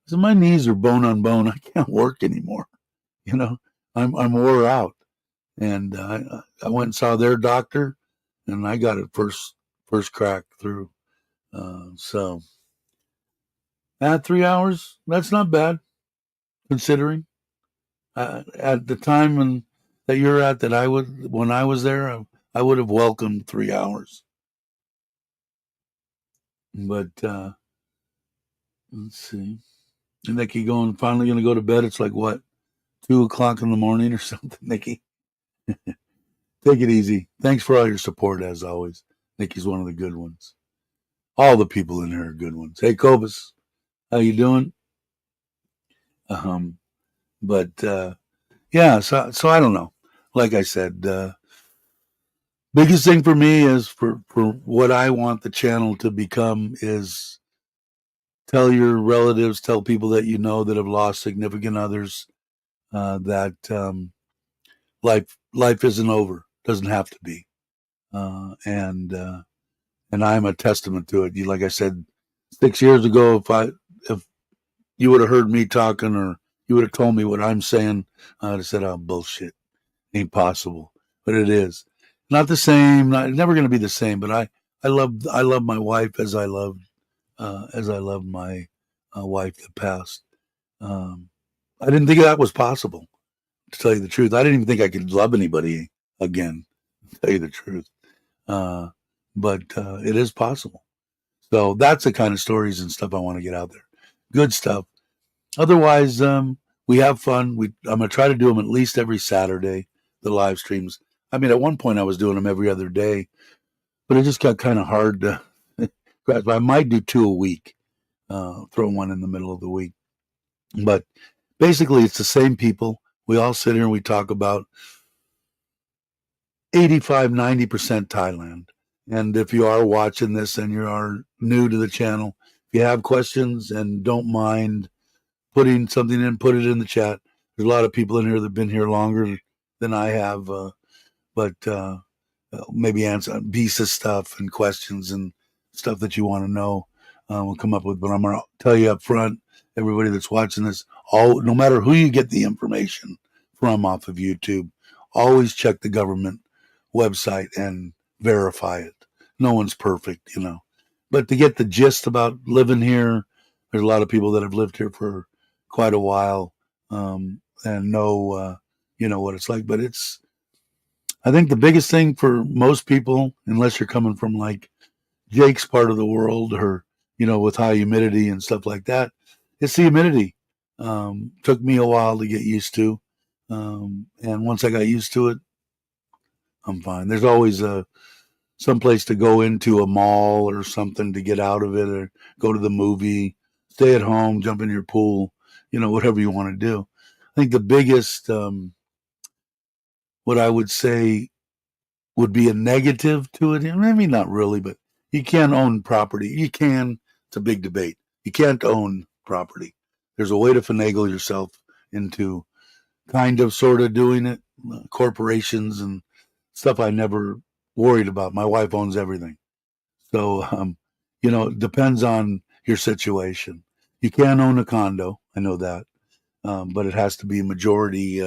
Speaker 1: So my knees are bone on bone. I can't work anymore. You know, I'm wore out, and I went and saw their doctor, and I got it first crack through. So at 3 hours, that's not bad considering. At the time that you're at, that when I was there, I would have welcomed 3 hours. But let's see. And Nikki finally going to go to bed. It's like what, 2 o'clock in the morning or something, Nikki? Take it easy. Thanks for all your support as always. Nikki's one of the good ones. All the people in here are good ones. Hey, Cobus, how you doing? But yeah, so I don't know. Like I said, biggest thing for me is for what I want the channel to become is tell your relatives, tell people that you know that have lost significant others that life isn't over. Doesn't have to be. And I'm a testament to it. Like I said, 6 years ago, if you would have heard me talking, or you would have told me what I'm saying, I'd have said, "Oh, bullshit, ain't possible." But it is not the same. Never going to be the same. But I love my wife as I loved my wife that passed. I didn't think that was possible. To tell you the truth, I didn't even think I could love anybody again. To tell you the truth, but it is possible. So that's the kind of stories and stuff I want to get out there. Good stuff. Otherwise, we have fun. I'm gonna try to do them at least every Saturday. The live streams. I mean, at one point I was doing them every other day, but it just got kind of hard to grasp. I might do 2 a week, throw one in the middle of the week. But basically, it's the same people. We all sit here and we talk about 85, 90% Thailand. And if you are watching this and you are new to the channel, if you have questions and don't mind putting something in, put it in the chat. There's a lot of people in here that have been here longer than I have, but maybe answer visa stuff and questions and stuff that you want to know. We'll come up with, but I'm going to tell you up front, everybody that's watching this, no matter who you get the information from off of YouTube, always check the government website and verify it. No one's perfect, but to get the gist about living here, there's a lot of people that have lived here for quite a while, and know what it's like. But I think the biggest thing for most people, unless you're coming from like Jake's part of the world, or with high humidity and stuff like that, it's the humidity. Took me a while to get used to, and once I got used to it, I'm fine. There's always some place to go into, a mall or something, to get out of it, or go to the movie, stay at home, jump in your pool, whatever you want to do. I think the biggest, what I would say would be a negative to it, maybe not really, but you can't own property. You can. It's a big debate. You can't own property. There's a way to finagle yourself into kind of sort of doing it. Corporations and stuff I never worried about. My wife owns everything. So, it depends on your situation. You can own a condo. I know that, but it has to be majority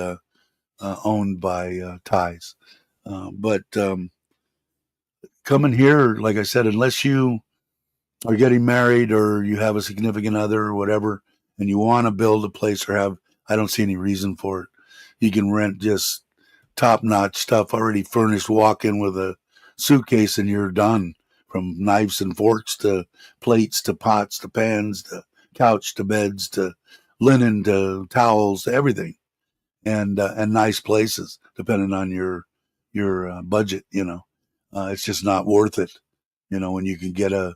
Speaker 1: owned by Thais. But coming here, like I said, unless you are getting married or you have a significant other or whatever, and you want to build a place or have, I don't see any reason for it. You can rent just top notch stuff already furnished, walk in with a suitcase and you're done. From knives and forks to plates to pots to pans to couch to beds to linen to towels to everything, and nice places depending on your budget. It's just not worth it. When you can get a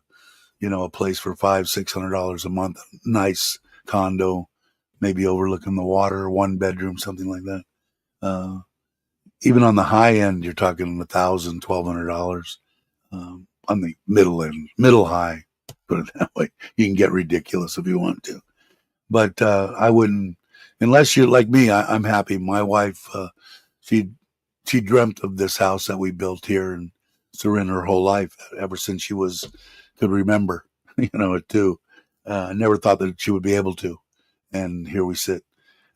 Speaker 1: place for $500-600 a month, nice condo, maybe overlooking the water, 1 bedroom, something like that. Even on the high end, you're talking $1,000-1,200. On the middle end, middle high, put it that way. You can get ridiculous if you want to, but I wouldn't, unless you're like me. I'm happy. My wife, she she dreamt of this house that we built here, and so in her whole life, ever since she could remember, it too. I never thought that she would be able to, and here we sit.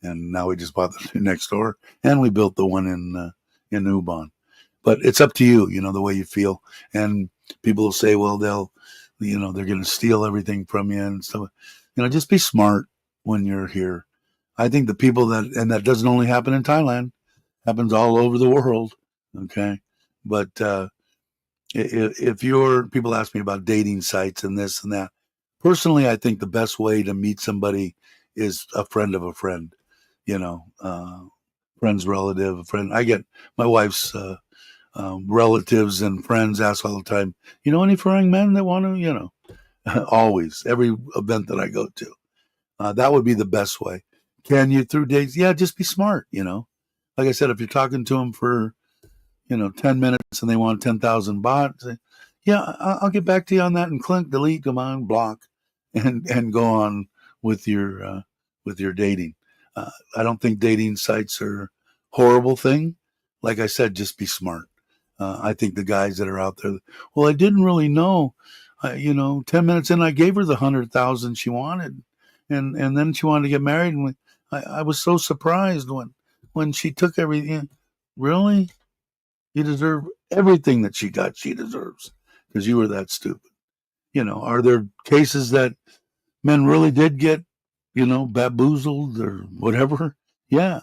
Speaker 1: And now we just bought the next door, and we built the one in Ubon. But it's up to you, the way you feel. And people will say, well, they're going to steal everything from you and stuff. Just be smart when you're here. I think the people and that doesn't only happen in Thailand, happens all over the world. Okay. But if people ask me about dating sites and this and that, personally, I think the best way to meet somebody is a friend of a friend, friend's relative, a friend. I get my wife's relatives and friends ask all the time, any foreign men that want to, always, every event that I go to. That would be the best way. Can you through dates? Yeah, just be smart, Like I said, if you're talking to them for, 10 minutes and they want 10,000 baht, say, yeah, I'll get back to you on that, and click, delete, come on, block, and go on with your dating. I don't think dating sites are a horrible thing. Like I said, just be smart. I think the guys that are out there, well, I didn't really know. 10 minutes in, I gave her the 100,000 she wanted, and then she wanted to get married, and I was so surprised when she took everything. Really, you deserve everything that she got. She deserves, because you were that stupid. Are there cases that men really did get, bamboozled or whatever? Yeah,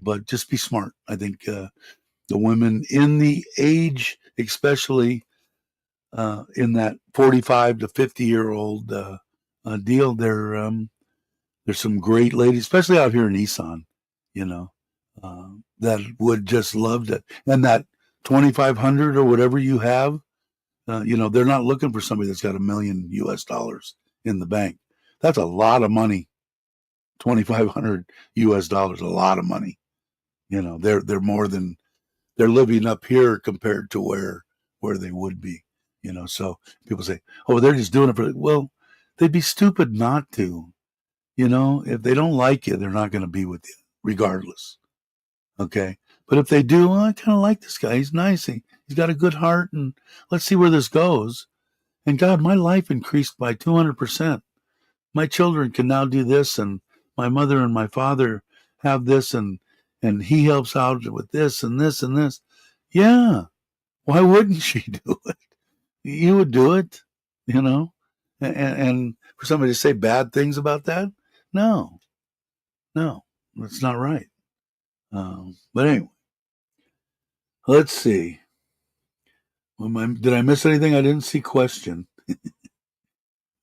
Speaker 1: but just be smart. I think the women in the age, especially in that 45 to 50-year-old deal, there's some great ladies, especially out here in Isan, that would just love that. And that 2,500 or whatever you have, they're not looking for somebody that's got $1 million US in the bank. That's a lot of money. 2,500 US, a lot of money. They're more than, they're living up here compared to where they would be. So people say, oh, they're just doing it well, they'd be stupid not to. If they don't like you, they're not going to be with you regardless. Okay. But if they do, well, I kind of like this guy. He's nice. He's got a good heart, and let's see where this goes. And God, my life increased by 200%. My children can now do this, and my mother and my father have this, and he helps out with this and this and this. Yeah. Why wouldn't she do it? You would do it, and for somebody to say bad things about that, no, that's not right. But anyway, let's see. Did I miss anything? I didn't see question.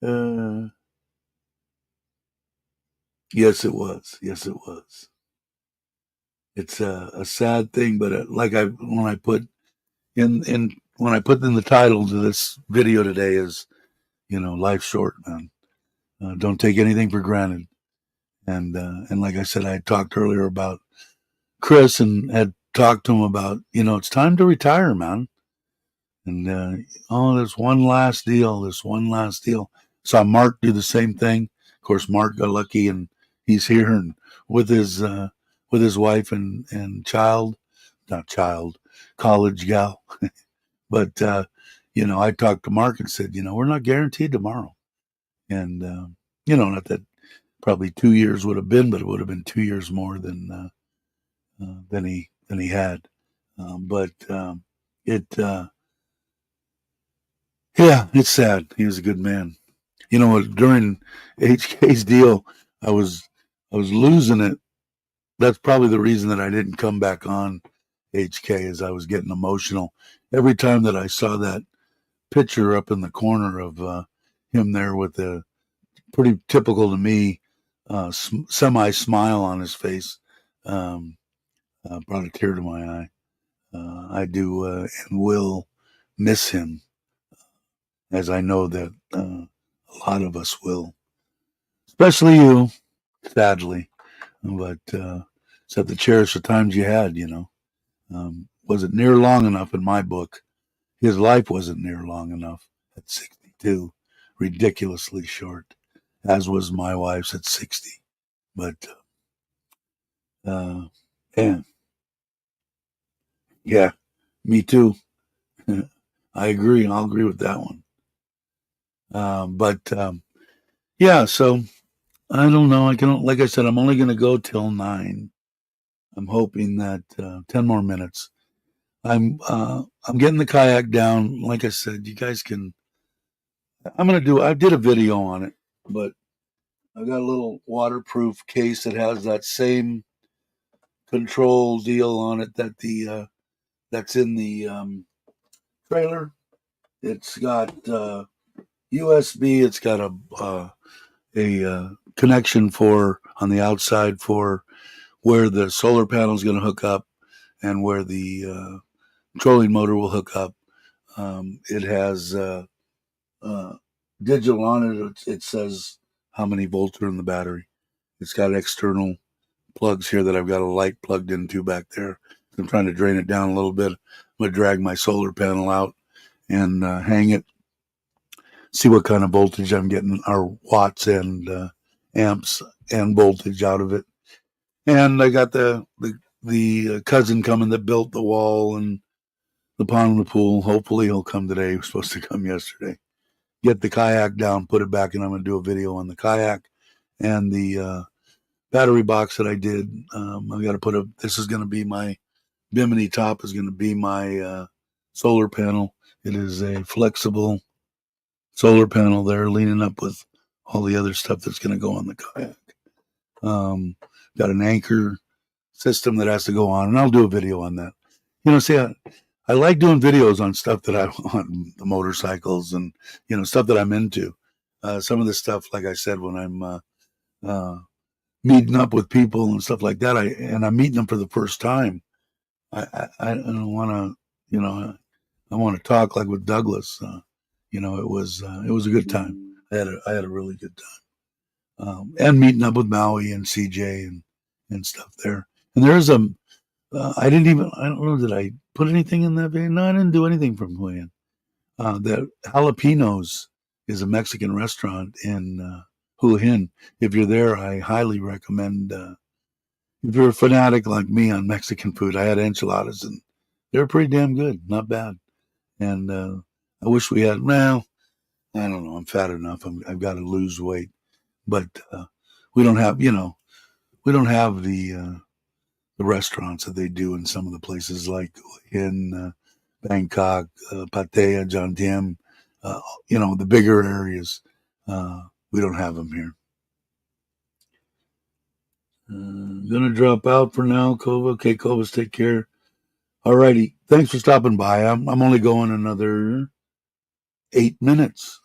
Speaker 1: uh, yes, it was. Yes, it was. It's a sad thing, but when I put in the title to this video today is, life's short, man. Don't take anything for granted. And like I said, I talked earlier about Chris and had talked to him about, it's time to retire, man. And there's one last deal. There's one last deal. Saw Mark do the same thing. Of course, Mark got lucky, and he's here and with his wife and not child, college gal. But I talked to Mark and said, we're not guaranteed tomorrow, and Not that probably 2 years would have been, but it would have been 2 years more than he had. But it yeah, it's sad. He was a good man. During HK's deal, I was I was losing it. That's probably the reason that I didn't come back on HK, is I was getting emotional every time that I saw that picture up in the corner of him there with the pretty typical to me semi smile on his face. Um, Brought a tear to my eye. I do and will miss him, as I know that a lot of us will, especially you, sadly. But except to cherish the times you had. Wasn't near long enough in my book. His life wasn't near long enough at 62, ridiculously short, as was my wife's at 60. But, yeah, yeah, me too. I agree. I'll agree with that one. But yeah, so I don't know. Like I said, I'm only going to go till 9. I'm hoping that 10 more minutes. I'm getting the kayak down. Like I said, you guys can. I did a video on it, but I've got a little waterproof case that has that same control deal on it that's in the trailer. It's got USB. It's got a connection for on the outside for where the solar panel is going to hook up and where the trolling motor will hook up. It has digital on it. It says how many volts are in the battery. It's got external plugs here that I've got a light plugged into back there. I'm trying to drain it down a little bit. I'm going to drag my solar panel out and hang it, see what kind of voltage I'm getting, or watts and amps and voltage out of it. And I got the cousin coming that built the wall and the pond and the pool. Hopefully he'll come today. He was supposed to come yesterday. Get the kayak down, put it back, and I'm going to do a video on the kayak and the battery box that I did. I got to this is going to be my Bimini top, is going to be my solar panel. It is a flexible solar panel there, leaning up with all the other stuff that's going to go on the kayak. Got an anchor system that has to go on, and I'll do a video on that. See, I like doing videos on stuff that I on the motorcycles and stuff that I'm into. Some of the stuff, like I said, when I'm meeting up with people and stuff like that, I'm meeting them for the first time. I don't want to, I want to talk like with Douglas. It was a good time. I had a really good time, and meeting up with Maui and CJ and stuff there. And there's I don't know, did I put anything in that video? No, I didn't do anything from Hue. The Jalapenos is a Mexican restaurant in Hua Hin. If you're there, I highly recommend. If you're a fanatic like me on Mexican food, I had enchiladas and they were pretty damn good, not bad. And I wish we had. Well, I don't know. I'm fat enough. I've got to lose weight, but we don't have. We don't have the restaurants that they do in some of the places like in Bangkok, Pattaya, Jantiem, the bigger areas. We don't have them here. Gonna drop out for now, Kova. Okay, Kovas, take care. Alrighty, thanks for stopping by. I'm only going another 8 minutes,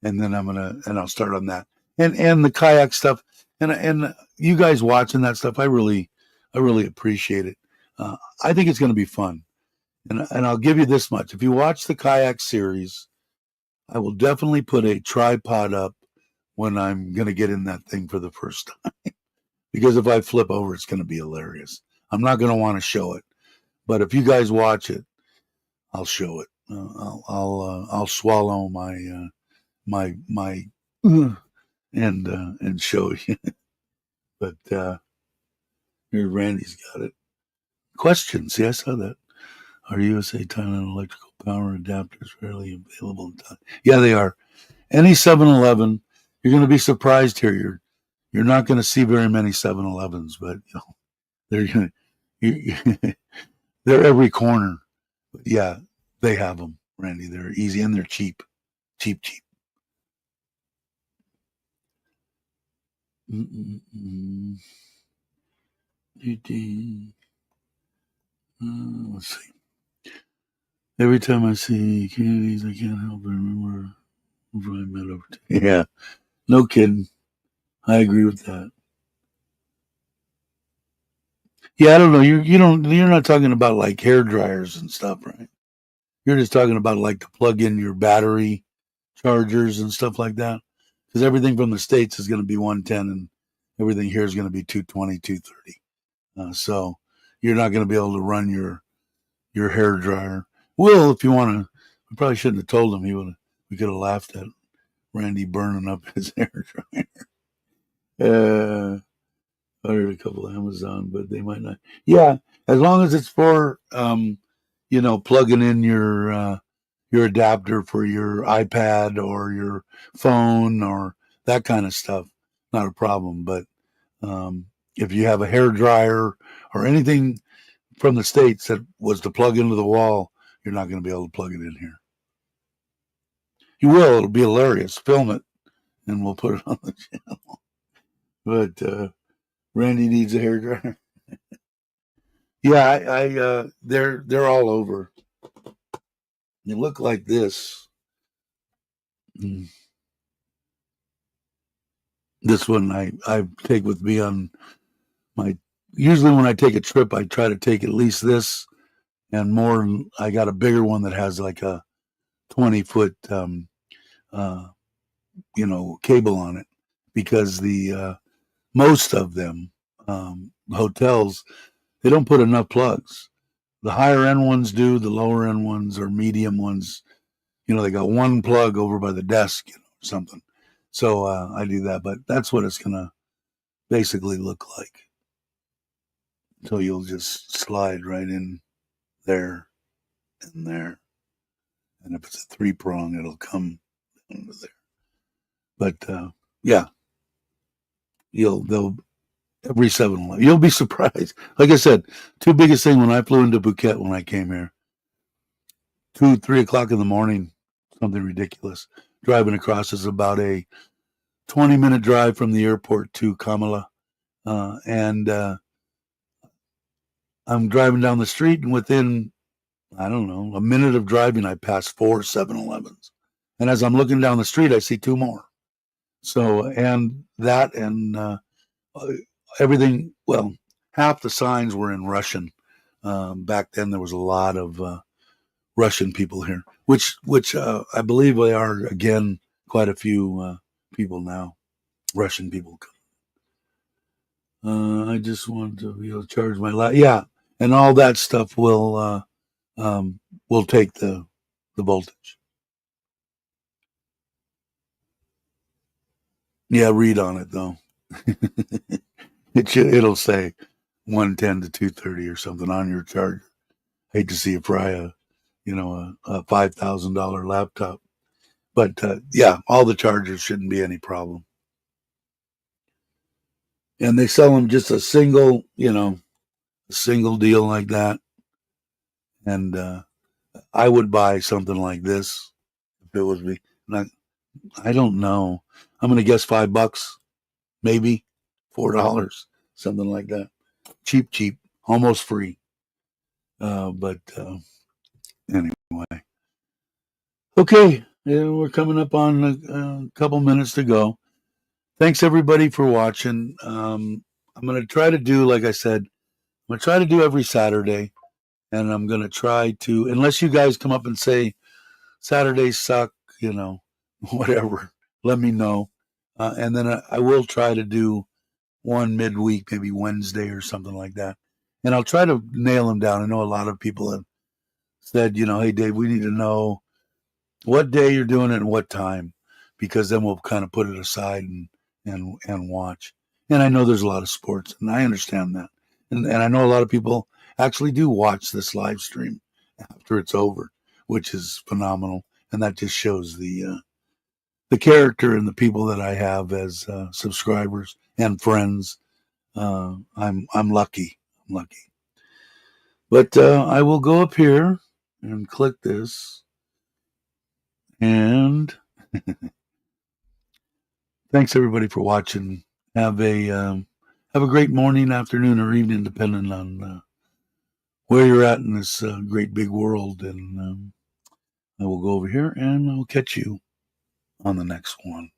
Speaker 1: and then I'll start on that and the kayak stuff and you guys watching that stuff. I really appreciate it. I think it's going to be fun, and I'll give you this much: if you watch the kayak series, I will definitely put a tripod up when I'm going to get in that thing for the first time. Because if I flip over, it's going to be hilarious. I'm not going to want to show it, but if you guys watch it, I'll show it. I'll swallow my and show you. But here, Randy's got it. Questions? See, I saw that. Are USA Thailand electrical power adapters rarely available in time? Yeah, they are. Any 7-Eleven, you're going to be surprised here. You're not going to see very many 7-Elevens, but they're going to, they're every corner. But yeah, they have them, Randy. They're easy and they're cheap. Cheap. Let's see. Every time I see communities, I can't help but remember who I met over. Yeah, no kidding. I agree with that. Yeah, I don't know. You're not talking about like hair dryers and stuff, right? You're just talking about like to plug in your battery chargers and stuff like that. Because everything from the States is going to be 110 and everything here is going to be 220, 230. So you're not going to be able to run your hair dryer. Well, if you want to, I probably shouldn't have told him. We could have laughed at Randy burning up his hair dryer. Ordered a couple of Amazon, but they might not. Yeah, as long as it's for plugging in your adapter for your iPad or your phone or that kind of stuff, not a problem. But if you have a hair dryer or anything from the States that was to plug into the wall, you're not going to be able to plug it in here. You will. It'll be hilarious. Film it, and we'll put it on the channel. But Randy needs a hair dryer. Yeah, they're all over. They look like this. This one I take with me on my. Usually when I take a trip, I try to take at least this and more. I got a bigger one that has like a 20-foot cable on it, because the most of them hotels, they don't put enough plugs. The higher end ones do, the lower end ones or medium ones, they got one plug over by the desk, or something. So I do that, but that's what it's gonna basically look like. So you'll just slide right in there and there, and if it's a 3-prong, it'll come under there. But yeah, they'll every 7-Eleven. You'll be surprised. Like I said, two biggest thing when I flew into Phuket when I came here, 2-3 o'clock in the morning, something ridiculous. Driving across is about a 20-minute drive from the airport to Kamala, and I'm driving down the street, and within, I don't know, a minute of driving, I pass 4 7-Elevens. And as I'm looking down the street, I see 2 more. So, and that, and everything, well, half the signs were in Russian. Back then, there was a lot of Russian people here, which I believe they are, again, quite a few people now, Russian people. I just want to be able to charge my yeah, and all that stuff will take the voltage. Yeah, read on it though. It'll say 110 to 230 or something on your charger. Hate to see you fry a $5,000 laptop, but yeah, all the chargers shouldn't be any problem. And they sell them just a single deal like that. And I would buy something like this if it was me. I don't know. I'm going to guess $5, maybe $4, something like that. Cheap, almost free. But anyway, okay, we're coming up on a couple minutes to go. Thanks everybody for watching. I'm going to try to do, like I said, I'm going to try to do every Saturday, and I'm going to try to, unless you guys come up and say Saturdays suck, whatever, let me know. And then I will try to do one midweek, maybe Wednesday or something like that. And I'll try to nail them down. I know a lot of people have said, hey, Dave, we need to know what day you're doing it and what time, because then we'll kind of put it aside and watch. And I know there's a lot of sports, and I understand that. And I know a lot of people actually do watch this live stream after it's over, which is phenomenal. And that just shows the the character and the people that I have as subscribers and friends. I'm lucky. I'm lucky. But I will go up here and click this. And thanks everybody for watching. Have a great morning, afternoon, or evening, depending on where you're at in this great big world. And I will go over here and I'll catch you on the next one.